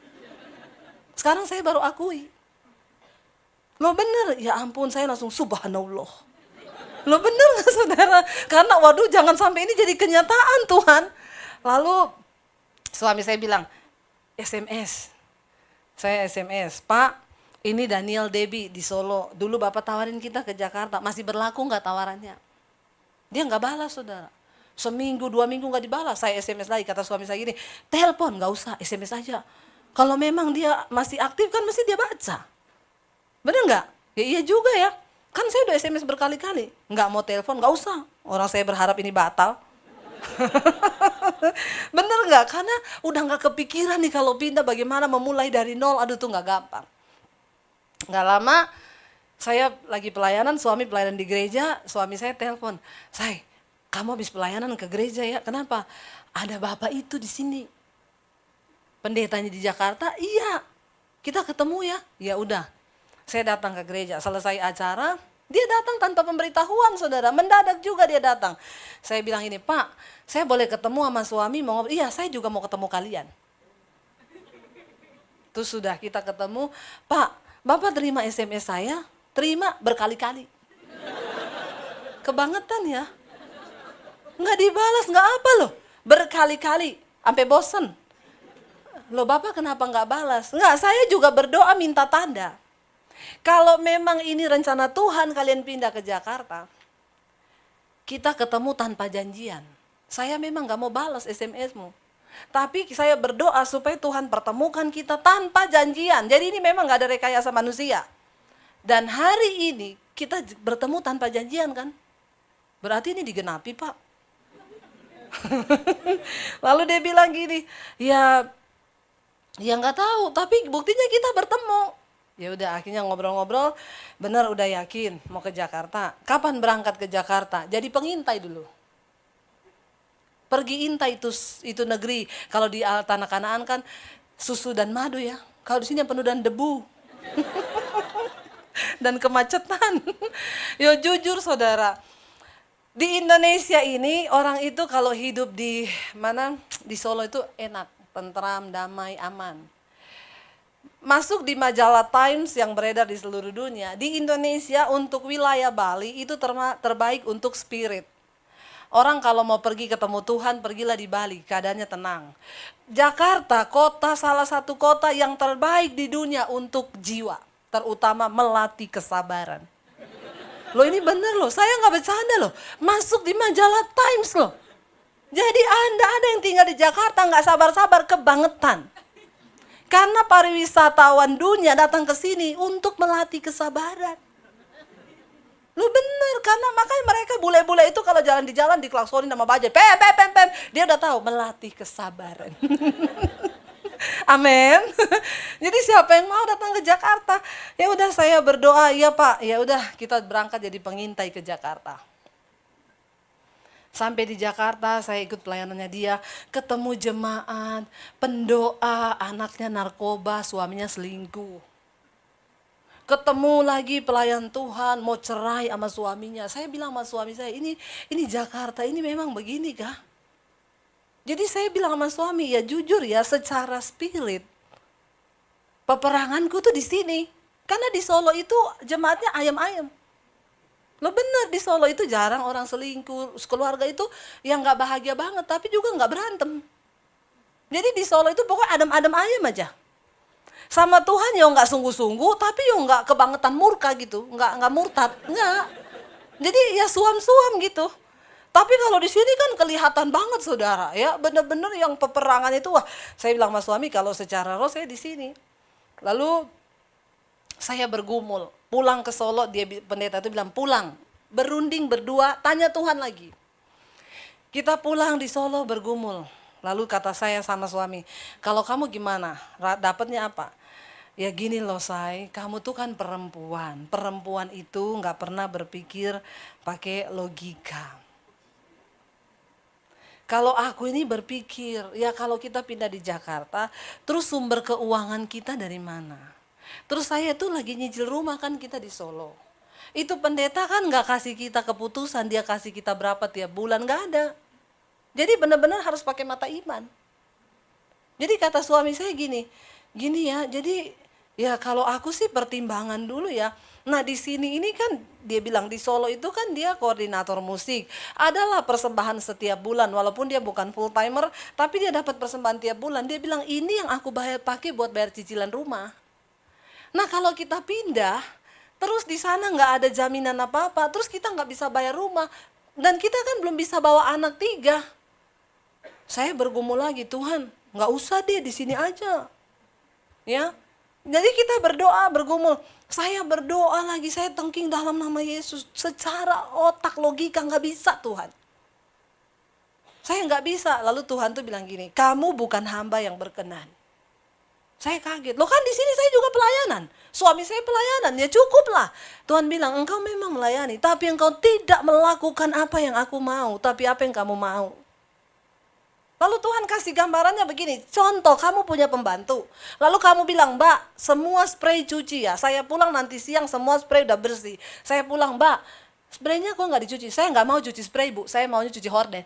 Sekarang saya baru akui. Lo bener, ya ampun saya langsung subhanallah. Lo bener gak saudara? Karena waduh jangan sampai ini jadi kenyataan Tuhan. Lalu suami saya bilang, SMS. Saya SMS, Pak ini Daniel Debbie di Solo. Dulu Bapak tawarin kita ke Jakarta, masih berlaku gak tawarannya? Dia gak balas saudara. Seminggu, 2 minggu gak dibalas. Saya SMS lagi, kata suami saya gini, telepon gak usah, SMS aja. Kalau memang dia masih aktif kan mesti dia baca. Bener gak? Ya iya juga ya. Kan saya udah SMS berkali-kali. Gak mau telepon, gak usah. Orang saya berharap ini batal. Bener gak? Karena udah gak kepikiran nih kalau pindah bagaimana memulai dari nol. Aduh tuh gak gampang. Gak lama saya lagi pelayanan, suami pelayanan di gereja. Suami saya telepon, Say, kamu habis pelayanan ke gereja ya? Kenapa? Ada bapak itu di sini. Pendetanya di Jakarta. Iya, kita ketemu ya. Ya udah, saya datang ke gereja. Selesai acara, dia datang tanpa pemberitahuan saudara, mendadak juga dia datang. Saya bilang ini, Pak, saya boleh ketemu sama suami mau ngobrol? Iya, saya juga mau ketemu kalian. Terus sudah kita ketemu, Pak, Bapak terima SMS saya? Terima berkali-kali. Kebangetan ya. Nggak dibalas, nggak apa loh. Berkali-kali, sampai bosen. Loh Bapak kenapa nggak balas? Nggak, saya juga berdoa minta tanda. Kalau memang ini rencana Tuhan kalian pindah ke Jakarta, kita ketemu tanpa janjian. Saya memang gak mau balas SMS-mu. Tapi saya berdoa supaya Tuhan pertemukan kita tanpa janjian. Jadi ini memang gak ada rekayasa manusia. Dan hari ini kita bertemu tanpa janjian kan? Berarti ini digenapi Pak. Lalu dia bilang gini, ya gak tahu, tapi buktinya kita bertemu. Ya udah akhirnya ngobrol-ngobrol, bener udah yakin mau ke Jakarta. Kapan berangkat ke Jakarta? Jadi pengintai dulu. Pergi intai itu negeri. Kalau di tanah Kanaan kan susu dan madu ya. Kalau di sini penuh dan debu. Dan kemacetan. Yo jujur saudara, di Indonesia ini orang itu kalau hidup di Solo itu enak, tentram, damai, aman. masuk di majalah Times yang beredar di seluruh dunia. Di Indonesia untuk wilayah Bali itu terbaik untuk spirit. Orang kalau mau pergi ketemu Tuhan, pergilah di Bali, keadaannya tenang. Jakarta, salah satu kota yang terbaik di dunia untuk jiwa, terutama melatih kesabaran. Loh ini bener loh, saya nggak bercanda loh, masuk di majalah Times loh. Jadi Anda ada yang tinggal di Jakarta nggak sabar-sabar kebangetan. Karena pariwisatawan dunia datang ke sini untuk melatih kesabaran. Lu bener, karena makanya mereka bule-bule itu kalau jalan di jalan diklaksonin sama bajai, pem, pem, pem, pem. Dia udah tahu melatih kesabaran. Amin. Jadi siapa yang mau datang ke Jakarta? Ya udah saya berdoa, ya Pak, ya udah kita berangkat jadi pengintai ke Jakarta. Sampai di Jakarta saya ikut pelayanannya dia, ketemu jemaat, pendoa, anaknya narkoba, suaminya selingkuh. Ketemu lagi pelayan Tuhan, mau cerai sama suaminya. Saya bilang sama suami saya, ini Jakarta, ini memang begini kah? Jadi saya bilang sama suami, ya jujur ya secara spirit, peperanganku tuh di sini. Karena di Solo itu jemaatnya ayam-ayam. Lo bener, di Solo itu jarang orang selingkuh, keluarga itu yang gak bahagia banget, tapi juga gak berantem. Jadi di Solo itu pokoknya adem-adem ayam aja. Sama Tuhan ya nggak sungguh-sungguh, tapi ya nggak kebangetan murka gitu, nggak murtad, nggak. Jadi ya suam-suam gitu. Tapi kalau di sini kan kelihatan banget saudara, ya bener-bener yang peperangan itu, wah saya bilang sama suami kalau secara roh saya di sini. Lalu saya bergumul, pulang ke Solo, pendeta itu bilang pulang, berunding berdua, tanya Tuhan lagi. Kita pulang di Solo bergumul. Lalu kata saya sama suami, kalau kamu gimana? Dapatnya apa? Ya gini loh Say, kamu tuh kan perempuan. Perempuan itu gak pernah berpikir pakai logika. Kalau aku ini berpikir, ya kalau kita pindah di Jakarta, terus sumber keuangan kita dari mana? Terus saya tuh lagi nyicil rumah kan kita di Solo. Itu pendeta kan gak kasih kita keputusan, dia kasih kita berapa tiap bulan, gak ada. Jadi benar-benar harus pakai mata iman. Jadi kata suami saya gini ya, jadi ya kalau aku sih pertimbangan dulu ya. Nah di sini ini kan dia bilang di Solo itu kan dia koordinator musik. Adalah persembahan setiap bulan walaupun dia bukan full timer, tapi dia dapat persembahan tiap bulan. Dia bilang ini yang aku pakai buat bayar cicilan rumah. Nah kalau kita pindah, terus di sana nggak ada jaminan apa-apa, terus kita nggak bisa bayar rumah. Dan kita kan belum bisa bawa anak 3. Saya bergumul lagi, Tuhan nggak usah deh di sini aja. Ya, jadi kita berdoa, bergumul. Saya berdoa lagi, saya tengking dalam nama Yesus. Secara otak logika nggak bisa Tuhan. Saya nggak bisa. Lalu Tuhan tuh bilang gini, kamu bukan hamba yang berkenan. Saya kaget, loh kan di sini saya juga pelayanan. Suami saya pelayanan, ya cukuplah. Tuhan bilang, engkau memang melayani, tapi engkau tidak melakukan apa yang aku mau, tapi apa yang kamu mau. Lalu Tuhan kasih gambarannya begini, contoh kamu punya pembantu. Lalu kamu bilang, Mbak semua spray cuci ya, saya pulang nanti siang semua spray udah bersih. Saya pulang, Mbak spraynya kok nggak dicuci? Saya nggak mau cuci spray Bu, saya maunya cuci horden.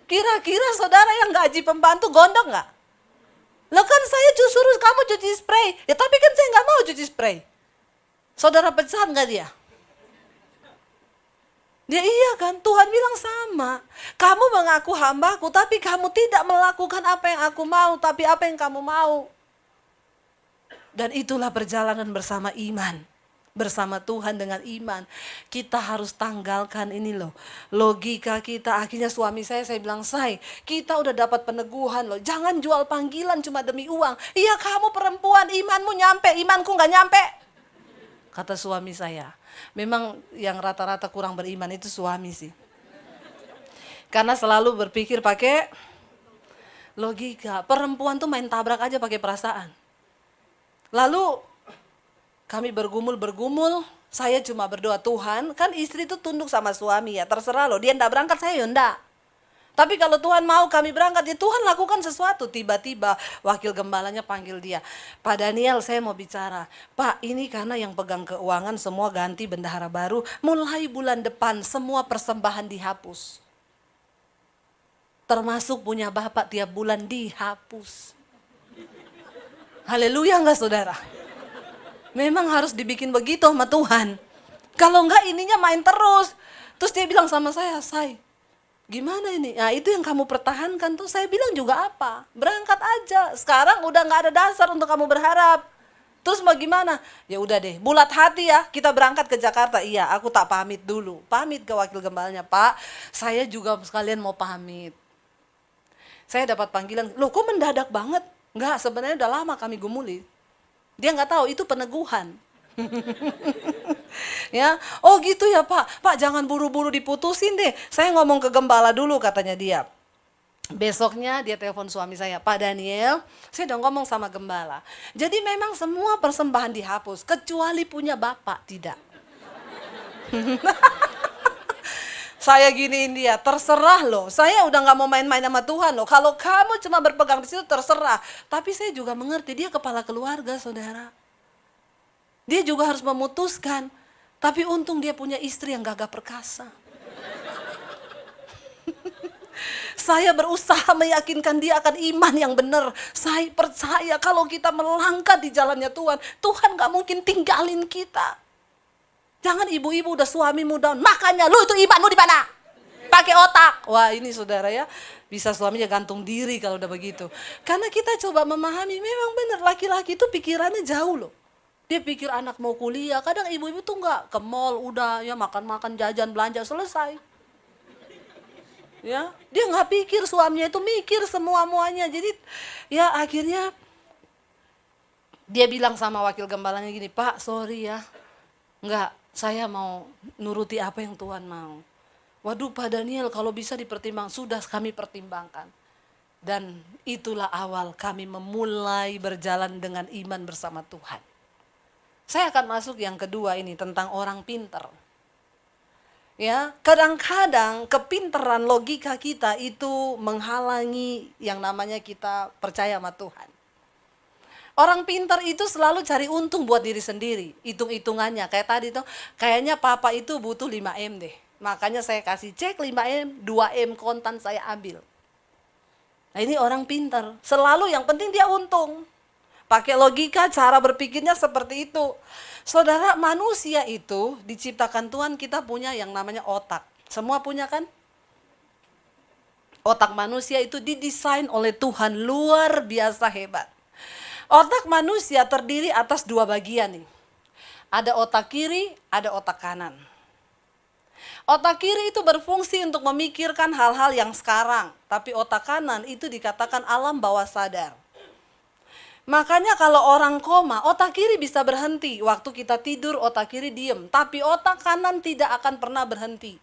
Kira-kira saudara yang gaji pembantu gondok nggak? Loh kan saya suruh kamu cuci spray, ya tapi kan saya nggak mau cuci spray. Saudara pecat nggak dia? Dia iya kan, Tuhan bilang sama. Kamu mengaku hambaku, tapi kamu tidak melakukan apa yang aku mau, tapi apa yang kamu mau. Dan itulah perjalanan bersama iman. Bersama Tuhan dengan iman. Kita harus tanggalkan ini loh. Logika kita, akhirnya suami saya bilang, Say, kita udah dapat peneguhan loh. Jangan jual panggilan cuma demi uang. Iya kamu perempuan, imanmu nyampe, imanku gak nyampe. Kata suami saya. Memang yang rata-rata kurang beriman itu suami sih. Karena selalu berpikir pakai logika. Perempuan tuh main tabrak aja pakai perasaan. Lalu kami bergumul, saya cuma berdoa, Tuhan, kan istri itu tunduk sama suami ya, terserah loh, dia enggak berangkat, saya ya enggak. Tapi kalau Tuhan mau kami berangkat, ya Tuhan lakukan sesuatu. Tiba-tiba wakil gembalanya panggil dia. Pak Daniel, saya mau bicara. Pak, ini karena yang pegang keuangan semua ganti bendahara baru. Mulai bulan depan semua persembahan dihapus. Termasuk punya Bapak tiap bulan dihapus. Haleluya enggak saudara? Memang harus dibikin begitu sama Tuhan. Kalau enggak ininya main terus. Terus dia bilang sama saya, "Say, gimana ini?" Nah itu yang kamu pertahankan tuh. Saya bilang juga apa? Berangkat aja. Sekarang udah nggak ada dasar untuk kamu berharap. Terus mau gimana? Ya udah deh, bulat hati ya, kita berangkat ke Jakarta. Iya, aku tak pamit dulu. Pamit ke wakil gembalanya, "Pak, saya juga sekalian mau pamit." Saya dapat panggilan, "Loh kok mendadak banget?" Enggak, sebenarnya udah lama kami gumuli. Dia nggak tahu itu peneguhan. Ya, "Oh gitu ya Pak, Pak jangan buru-buru diputusin deh. Saya ngomong ke gembala dulu," katanya dia. Besoknya dia telepon suami saya, "Pak Daniel, saya udah ngomong sama gembala. Jadi memang semua persembahan dihapus, kecuali punya bapak tidak." Saya giniin dia, "Terserah loh, saya udah nggak mau main-main sama Tuhan loh. Kalau kamu cuma berpegang di situ terserah." Tapi saya juga mengerti, dia kepala keluarga saudara. Dia juga harus memutuskan. Tapi untung dia punya istri yang gagah perkasa. Saya berusaha meyakinkan dia akan iman yang benar. Saya percaya kalau kita melangkah di jalannya Tuhan, Tuhan gak mungkin tinggalin kita. Jangan ibu-ibu udah suamimu down, makanya lu itu imanmu di mana? Pakai otak. Wah ini saudara ya, bisa suaminya gantung diri kalau udah begitu. Karena kita coba memahami, memang benar laki-laki itu pikirannya jauh loh. Dia pikir anak mau kuliah, kadang ibu-ibu tuh nggak ke mall, udah ya makan-makan, jajan, belanja, selesai. Ya, dia nggak pikir suaminya itu mikir semua-muanya. Jadi ya akhirnya dia bilang sama wakil gembalanya gini, "Pak, sorry ya, nggak, saya mau nuruti apa yang Tuhan mau." "Waduh Pak Daniel, kalau bisa dipertimbangkan." "Sudah kami pertimbangkan." Dan itulah awal kami memulai berjalan dengan iman bersama Tuhan. Saya akan masuk yang kedua ini tentang orang pinter. Ya, kadang-kadang kepinteran logika kita itu menghalangi yang namanya kita percaya sama Tuhan. Orang pinter itu selalu cari untung buat diri sendiri, hitung-hitungannya. Kayak tadi tuh, kayaknya papa itu butuh 5M deh. Makanya saya kasih cek 5M, 2M kontan saya ambil. Nah ini orang pinter, selalu yang penting dia untung. Pakai logika, cara berpikirnya seperti itu. Saudara, manusia itu diciptakan Tuhan, kita punya yang namanya otak. Semua punya kan? Otak manusia itu didesain oleh Tuhan, luar biasa hebat. Otak manusia terdiri atas dua bagian nih. Ada otak kiri, ada otak kanan. Otak kiri itu berfungsi untuk memikirkan hal-hal yang sekarang. Tapi otak kanan itu dikatakan alam bawah sadar. Makanya kalau orang koma, otak kiri bisa berhenti. Waktu kita tidur, otak kiri diem. Tapi otak kanan tidak akan pernah berhenti.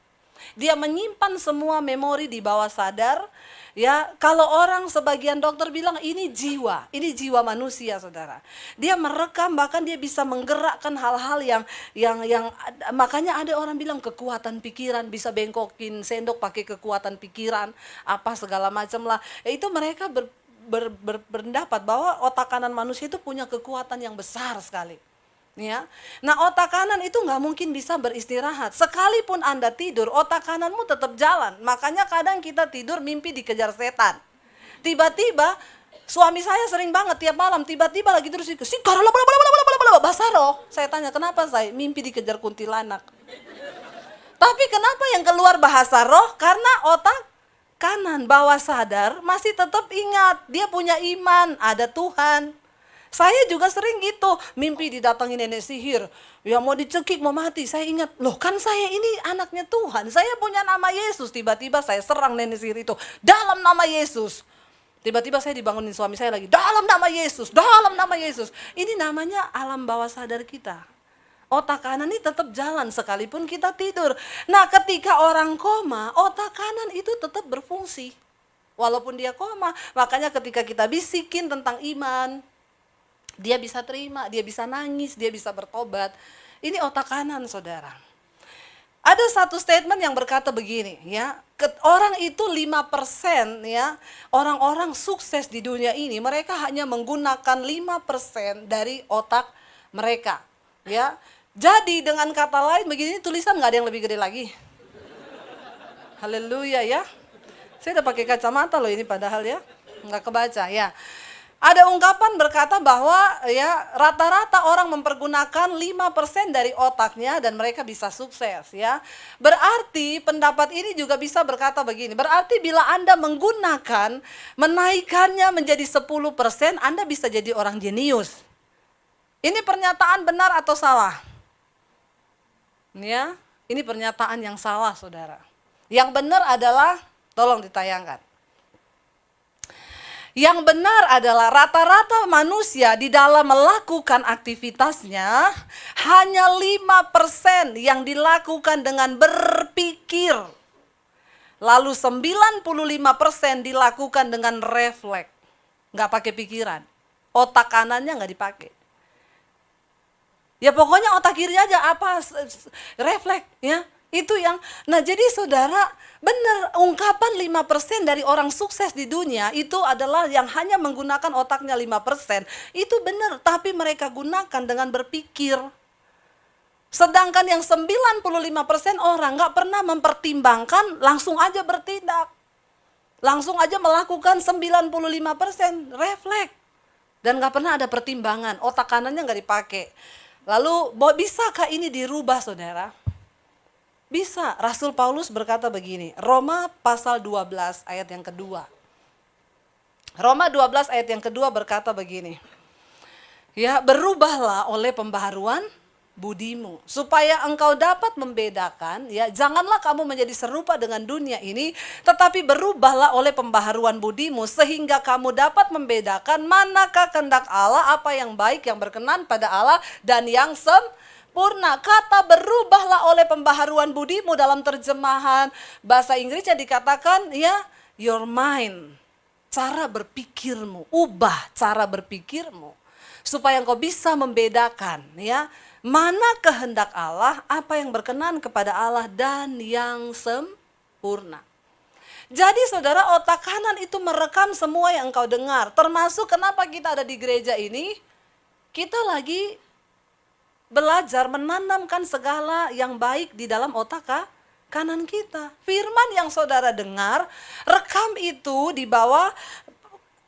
Dia menyimpan semua memori di bawah sadar. Ya, kalau orang sebagian dokter bilang ini jiwa manusia, saudara. Dia merekam, bahkan dia bisa menggerakkan hal-hal yang makanya ada orang bilang kekuatan pikiran, bisa bengkokin sendok pakai kekuatan pikiran, apa segala macam lah. Itu mereka berpendapat bahwa otak kanan manusia itu punya kekuatan yang besar sekali. Ya. Nah otak kanan itu nggak mungkin bisa beristirahat. Sekalipun Anda tidur, otak kananmu tetap jalan. Makanya kadang kita tidur mimpi dikejar setan. Tiba-tiba suami saya sering banget tiap malam tiba-tiba lagi terus bahasa roh. Saya tanya, "Kenapa saya mimpi dikejar kuntilanak?" Tapi kenapa yang keluar bahasa roh? Karena otak kanan bawah sadar masih tetap ingat, dia punya iman, ada Tuhan. Saya juga sering gitu, mimpi didatangi nenek sihir, ya mau dicekik, mau mati. Saya ingat, loh kan saya ini anaknya Tuhan, saya punya nama Yesus. Tiba-tiba saya serang nenek sihir itu, dalam nama Yesus. Tiba-tiba saya dibangunin suami saya lagi, dalam nama Yesus, dalam nama Yesus. Ini namanya alam bawah sadar kita. Otak kanan ini tetap jalan sekalipun kita tidur. Nah ketika orang koma, otak kanan itu tetap berfungsi. Walaupun dia koma, makanya ketika kita bisikin tentang iman, dia bisa terima, dia bisa nangis, dia bisa bertobat. Ini otak kanan, saudara. Ada satu statement yang berkata begini, ya, orang itu 5%, ya, orang-orang sukses di dunia ini, mereka hanya menggunakan 5% dari otak mereka, ya. Jadi dengan kata lain begini, tulisan nggak ada yang lebih gede lagi. Haleluya ya. Saya udah pakai kacamata loh ini padahal ya, nggak kebaca ya. Ada ungkapan berkata bahwa ya rata-rata orang mempergunakan 5% dari otaknya dan mereka bisa sukses ya. Berarti pendapat ini juga bisa berkata begini. Berarti bila Anda menggunakan menaikkannya menjadi 10%, Anda bisa jadi orang jenius. Ini pernyataan benar atau salah? Ya, ini pernyataan yang salah, Saudara. Yang benar adalah, tolong ditayangkan. Yang benar adalah rata-rata manusia di dalam melakukan aktivitasnya hanya 5% yang dilakukan dengan berpikir. Lalu 95% dilakukan dengan refleks. Nggak pakai pikiran. Otak kanannya nggak dipakai. Ya pokoknya otak kiri aja refleks ya. Itu yang, nah jadi saudara, benar ungkapan 5% dari orang sukses di dunia itu adalah yang hanya menggunakan otaknya 5%. Itu benar, tapi mereka gunakan dengan berpikir. Sedangkan yang 95% orang nggak pernah mempertimbangkan, langsung aja bertindak. Langsung aja melakukan 95% refleks. Dan nggak pernah ada pertimbangan, otak kanannya nggak dipakai. Lalu bisakah ini dirubah saudara? Bisa. Rasul Paulus berkata begini, Roma pasal 12 ayat yang kedua. Roma 12 ayat yang kedua berkata begini. Ya, berubahlah oleh pembaharuan budimu, supaya engkau dapat membedakan, ya, janganlah kamu menjadi serupa dengan dunia ini, tetapi berubahlah oleh pembaharuan budimu, sehingga kamu dapat membedakan manakah kehendak Allah, apa yang baik, yang berkenan pada Allah, dan yang sempurna. Kata berubahlah oleh pembaharuan budimu dalam terjemahan bahasa Inggrisnya dikatakan ya your mind, cara berpikirmu, ubah cara berpikirmu supaya engkau bisa membedakan ya mana kehendak Allah, apa yang berkenan kepada Allah dan yang sempurna. Jadi saudara, otak kanan itu merekam semua yang engkau dengar, termasuk kenapa kita ada di gereja ini, kita lagi belajar menanamkan segala yang baik di dalam otak kanan kita. Firman yang saudara dengar, rekam itu di bawah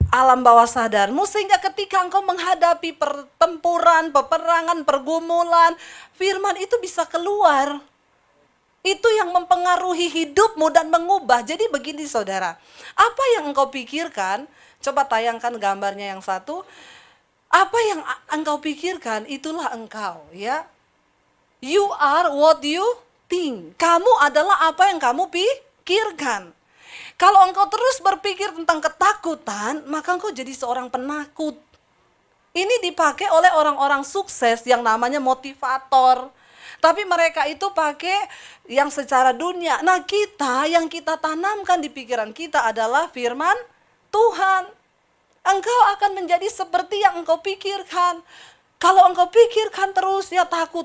alam bawah sadarmu, sehingga ketika engkau menghadapi pertempuran, peperangan, pergumulan, firman itu bisa keluar. Itu yang mempengaruhi hidupmu dan mengubah. Jadi begini saudara, apa yang engkau pikirkan, coba tayangkan gambarnya yang satu. Apa yang engkau pikirkan, itulah engkau, ya. You are what you think. Kamu adalah apa yang kamu pikirkan. Kalau engkau terus berpikir tentang ketakutan, maka engkau jadi seorang penakut. Ini dipakai oleh orang-orang sukses yang namanya motivator. Tapi mereka itu pakai yang secara dunia. Nah kita, yang kita tanamkan di pikiran kita adalah firman Tuhan. Engkau akan menjadi seperti yang engkau pikirkan. Kalau engkau pikirkan terus ya takut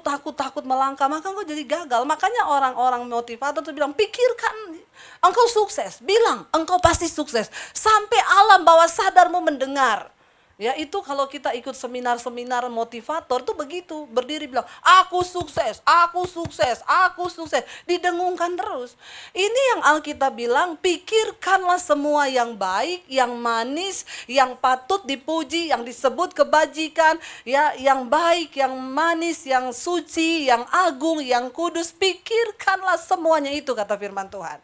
melangkah, maka engkau jadi gagal. Makanya orang-orang motivator itu bilang, pikirkan engkau sukses. Bilang engkau pasti sukses. Sampai alam bawah sadarmu mendengar. Ya itu kalau kita ikut seminar-seminar motivator tuh begitu. Berdiri bilang, aku sukses, aku sukses, aku sukses. Didengungkan terus. Ini yang Alkitab bilang, pikirkanlah semua yang baik, yang manis, yang patut dipuji, yang disebut kebajikan. Ya, yang baik, yang manis, yang suci, yang agung, yang kudus. Pikirkanlah semuanya itu kata firman Tuhan.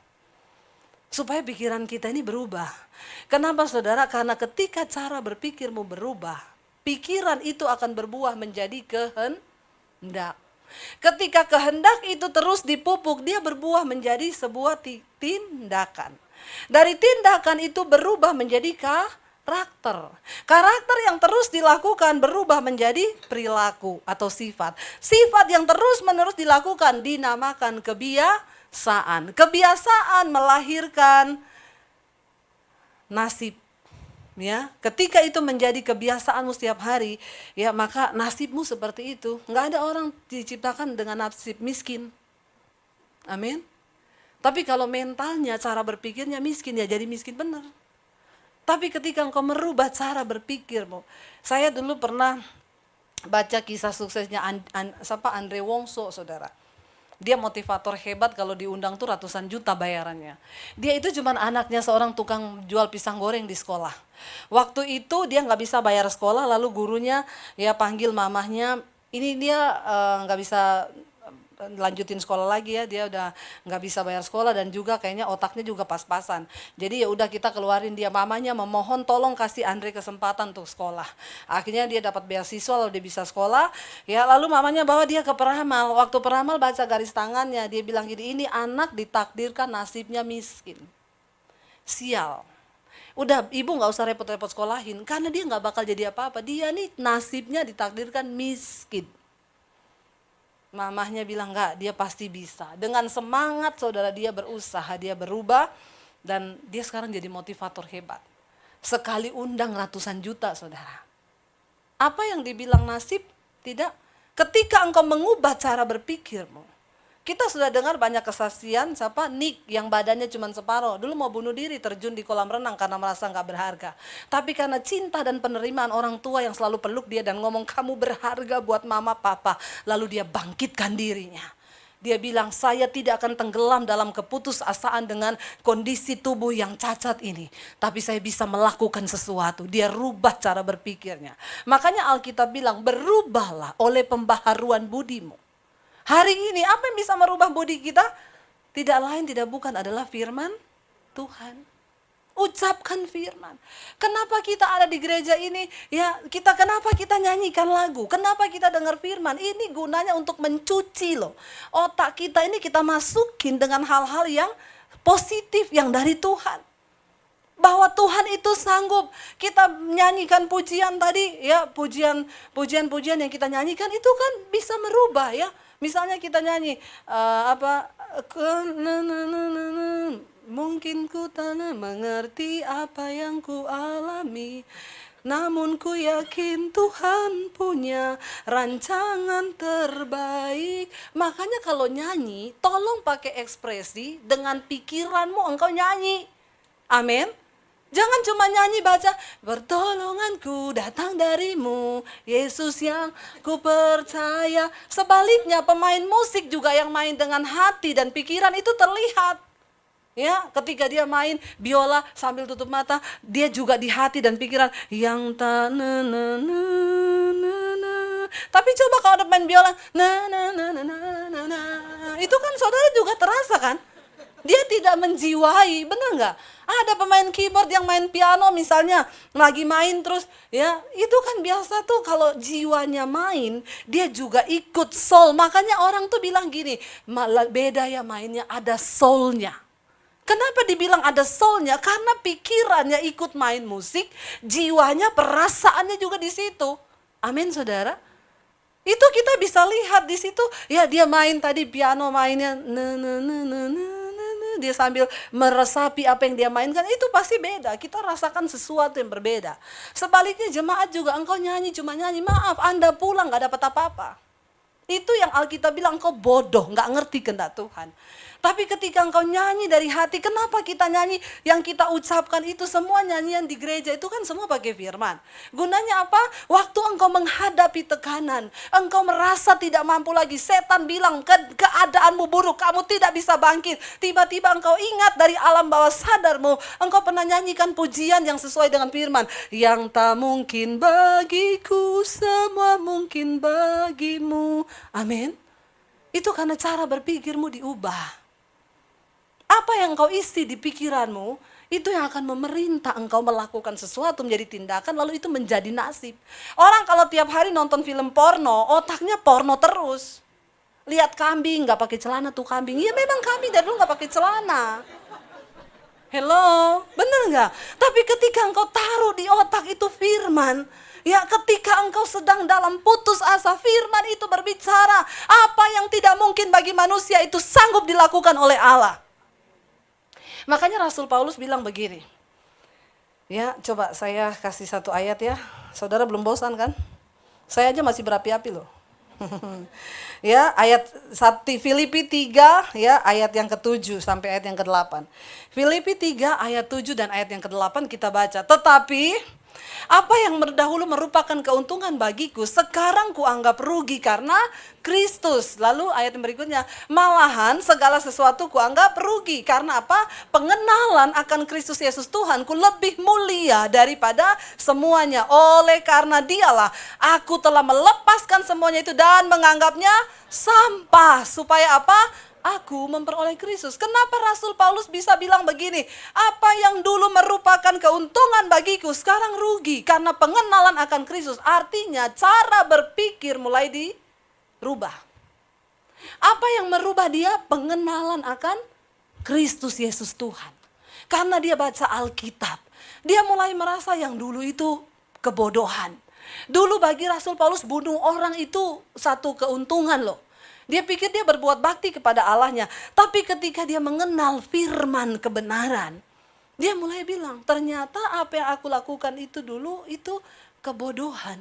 Supaya pikiran kita ini berubah. Kenapa saudara? Karena ketika cara berpikirmu berubah, pikiran itu akan berbuah menjadi kehendak. Ketika kehendak itu terus dipupuk, dia berbuah menjadi sebuah tindakan. Dari tindakan itu berubah menjadi karakter. Karakter yang terus dilakukan berubah menjadi perilaku atau sifat. Sifat yang terus menerus dilakukan dinamakan kebiasaan. Kebiasaan melahirkan nasib. Ya, ketika itu menjadi kebiasaanmu setiap hari, ya maka nasibmu seperti itu. Enggak ada orang diciptakan dengan nasib miskin. Amin. Tapi kalau mentalnya, cara berpikirnya miskin, ya jadi miskin benar. Tapi ketika engkau merubah cara berpikirmu. Saya dulu pernah baca kisah suksesnya Andre Wongso, saudara. Dia motivator hebat, kalau diundang tuh ratusan juta bayarannya. Dia itu cuma anaknya seorang tukang jual pisang goreng di sekolah. Waktu itu dia nggak bisa bayar sekolah, lalu gurunya ya panggil mamahnya, ini dia nggak bisa lanjutin sekolah lagi ya, dia udah nggak bisa bayar sekolah dan juga kayaknya otaknya juga pas-pasan. Jadi ya udah kita keluarin dia. Mamanya memohon tolong kasih Andre kesempatan untuk sekolah. Akhirnya dia dapat beasiswa lalu dia bisa sekolah. Ya lalu mamanya bawa dia ke peramal. Waktu peramal baca garis tangannya, dia bilang gini, ini anak ditakdirkan nasibnya miskin. Sial. Udah ibu nggak usah repot-repot sekolahin karena dia nggak bakal jadi apa-apa. Dia nih nasibnya ditakdirkan miskin. Mamahnya bilang enggak, dia pasti bisa. Dengan semangat saudara dia berusaha, dia berubah dan dia sekarang jadi motivator hebat. Sekali undang ratusan juta saudara. Apa yang dibilang nasib? Tidak. Ketika engkau mengubah cara berpikirmu. Kita sudah dengar banyak kesaksian, siapa? Nick yang badannya cuma separuh. Dulu mau bunuh diri, terjun di kolam renang karena merasa nggak berharga. Tapi karena cinta dan penerimaan orang tua yang selalu peluk dia dan ngomong kamu berharga buat mama papa. Lalu dia bangkitkan dirinya. Dia bilang saya tidak akan tenggelam dalam keputusasaan dengan kondisi tubuh yang cacat ini. Tapi saya bisa melakukan sesuatu. Dia rubah cara berpikirnya. Makanya Alkitab bilang berubahlah oleh pembaharuan budimu. Hari ini apa yang bisa merubah budi kita? Tidak lain tidak bukan adalah firman Tuhan. Ucapkan firman. Kenapa kita ada di gereja ini? Ya, kenapa kita nyanyikan lagu? Kenapa kita dengar firman? Ini gunanya untuk mencuci loh. Otak kita ini kita masukin dengan hal-hal yang positif yang dari Tuhan. Bahwa Tuhan itu sanggup. Kita nyanyikan pujian tadi, ya pujian yang kita nyanyikan itu kan bisa merubah ya. Misalnya kita nyanyi mungkin ku tak mengerti apa yang ku alami, namun ku yakin Tuhan punya rancangan terbaik. Makanya kalau nyanyi, tolong pakai ekspresi dengan pikiranmu engkau nyanyi. Amin. Jangan cuma nyanyi baca, pertolonganku datang darimu, Yesus yang ku percaya. Sebaliknya pemain musik juga yang main dengan hati dan pikiran itu terlihat. Ya, ketika dia main biola sambil tutup mata, dia juga di hati dan pikiran yang tak Tapi coba kalau ada main biola itu kan saudara juga terasa kan? Dia tidak menjiwai, benar nggak? Ada pemain keyboard yang main piano misalnya, lagi main terus, ya itu kan biasa tuh kalau jiwanya main, dia juga ikut soul. Makanya orang tuh bilang gini, beda ya mainnya, ada soulnya. Kenapa dibilang ada soulnya? Karena pikirannya ikut main musik, jiwanya, perasaannya juga di situ. Amin saudara. Itu kita bisa lihat di situ, ya dia main tadi piano mainnya, dia sambil meresapi apa yang dia mainkan, itu pasti beda. Kita rasakan sesuatu yang berbeda. Sebaliknya jemaat juga, engkau nyanyi cuma nyanyi, maaf Anda pulang gak dapat apa-apa. Itu yang Alkitab bilang engkau bodoh, gak ngerti kehendak Tuhan. Tapi ketika engkau nyanyi dari hati, kenapa kita nyanyi? Yang kita ucapkan itu semua nyanyian di gereja itu kan semua pakai firman. Gunanya apa? Waktu engkau menghadapi tekanan, engkau merasa tidak mampu lagi, setan bilang keadaanmu buruk, kamu tidak bisa bangkit. Tiba-tiba engkau ingat dari alam bawah sadarmu, engkau pernah nyanyikan pujian yang sesuai dengan firman. Yang tak mungkin bagiku, semua mungkin bagimu. Amin. Itu karena cara berpikirmu diubah. Apa yang kau isi di pikiranmu, itu yang akan memerintah engkau melakukan sesuatu menjadi tindakan, lalu itu menjadi nasib. Orang kalau tiap hari nonton film porno, otaknya porno terus. Lihat kambing, gak pakai celana tuh kambing. Iya memang kambing dari dulu gak pakai celana. Hello, bener gak? Tapi ketika engkau taruh di otak itu firman, ya ketika engkau sedang dalam putus asa, firman itu berbicara. Apa yang tidak mungkin bagi manusia itu sanggup dilakukan oleh Allah. Makanya Rasul Paulus bilang begini. Ya, coba saya kasih satu ayat ya. Saudara belum bosan kan? Saya aja masih berapi-api loh. Ya, ayat 1 Filipi 3 ya, ayat yang ke-7 sampai ayat yang ke-8. Filipi 3 ayat 7 dan ayat yang ke-8 kita baca. Tetapi Apa yang dahulu merupakan keuntungan bagiku, sekarang kuanggap rugi karena Kristus. Lalu ayat yang berikutnya, malahan segala sesuatu kuanggap rugi. Karena apa? Pengenalan akan Kristus Yesus Tuhanku lebih mulia daripada semuanya. Oleh karena dialah, aku telah melepaskan semuanya itu dan menganggapnya sampah. Supaya apa? Aku memperoleh Kristus. Kenapa Rasul Paulus bisa bilang begini? Apa yang dulu merupakan keuntungan bagiku sekarang rugi karena pengenalan akan Kristus. Artinya cara berpikir mulai dirubah. Apa yang merubah dia? Pengenalan akan Kristus Yesus Tuhan. Karena dia baca Alkitab. Dia mulai merasa yang dulu itu kebodohan. Dulu bagi Rasul Paulus bunuh orang itu satu keuntungan loh. Dia pikir dia berbuat bakti kepada Allahnya. Tapi ketika dia mengenal firman kebenaran, dia mulai bilang, ternyata apa yang aku lakukan itu dulu itu kebodohan.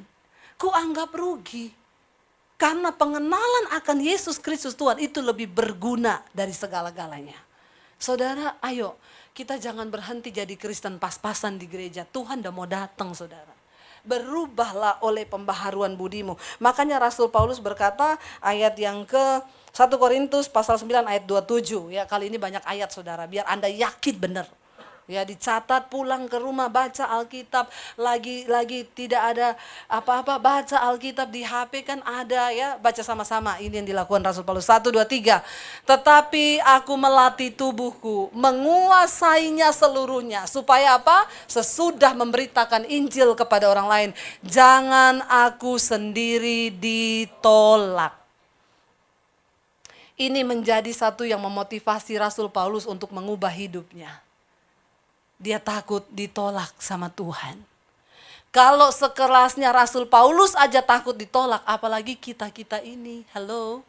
Kuanggap rugi. Karena pengenalan akan Yesus Kristus Tuhan itu lebih berguna dari segala-galanya. Saudara, ayo kita jangan berhenti jadi Kristen pas-pasan di gereja. Tuhan udah mau datang, saudara. Berubahlah oleh pembaharuan budimu. Makanya Rasul Paulus berkata ayat yang ke 1 Korintus pasal 9 ayat 27. Ya, kali ini banyak ayat saudara, biar Anda yakin benar. Ya, dicatat, pulang ke rumah baca Alkitab, lagi tidak ada apa-apa, baca Alkitab di HP kan ada ya, baca sama-sama. Ini yang dilakukan Rasul Paulus. 1, 2, 3. Tetapi aku melatih tubuhku, menguasainya seluruhnya. Supaya apa? Sesudah memberitakan Injil kepada orang lain, jangan aku sendiri ditolak. Ini menjadi satu yang memotivasi Rasul Paulus untuk mengubah hidupnya. Dia takut ditolak sama Tuhan. Kalau sekerasnya Rasul Paulus aja takut ditolak, apalagi kita-kita ini. Halo.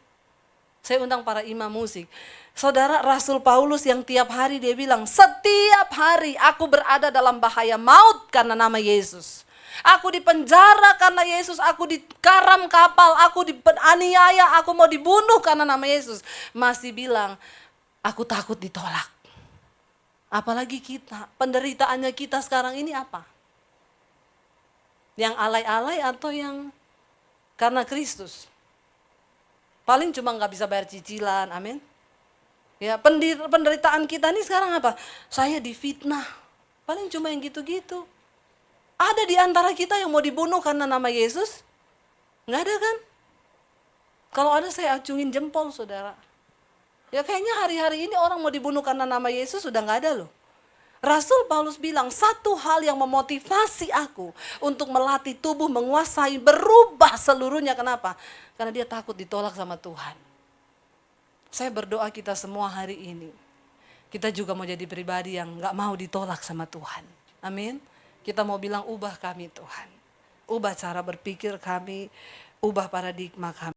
Saya undang para imam musik. Saudara, Rasul Paulus yang tiap hari dia bilang, setiap hari aku berada dalam bahaya maut karena nama Yesus. Aku dipenjara karena Yesus, aku dikaram kapal, aku dianiaya, aku mau dibunuh karena nama Yesus. Masih bilang, aku takut ditolak. Apalagi kita, penderitaannya kita sekarang ini apa? Yang alay-alay atau yang karena Kristus? Paling cuma gak bisa bayar cicilan, amin. Ya, penderitaan kita ini sekarang apa? Saya difitnah, paling cuma yang gitu-gitu. Ada di antara kita yang mau dibunuh karena nama Yesus? Gak ada kan? Kalau ada saya acungin jempol saudara. Ya kayaknya hari-hari ini orang mau dibunuh karena nama Yesus sudah gak ada loh. Rasul Paulus bilang satu hal yang memotivasi aku untuk melatih tubuh, menguasai, berubah seluruhnya. Kenapa? Karena dia takut ditolak sama Tuhan. Saya berdoa kita semua hari ini, kita juga mau jadi pribadi yang gak mau ditolak sama Tuhan. Amin. Kita mau bilang ubah kami Tuhan. Ubah cara berpikir kami, ubah paradigma kami.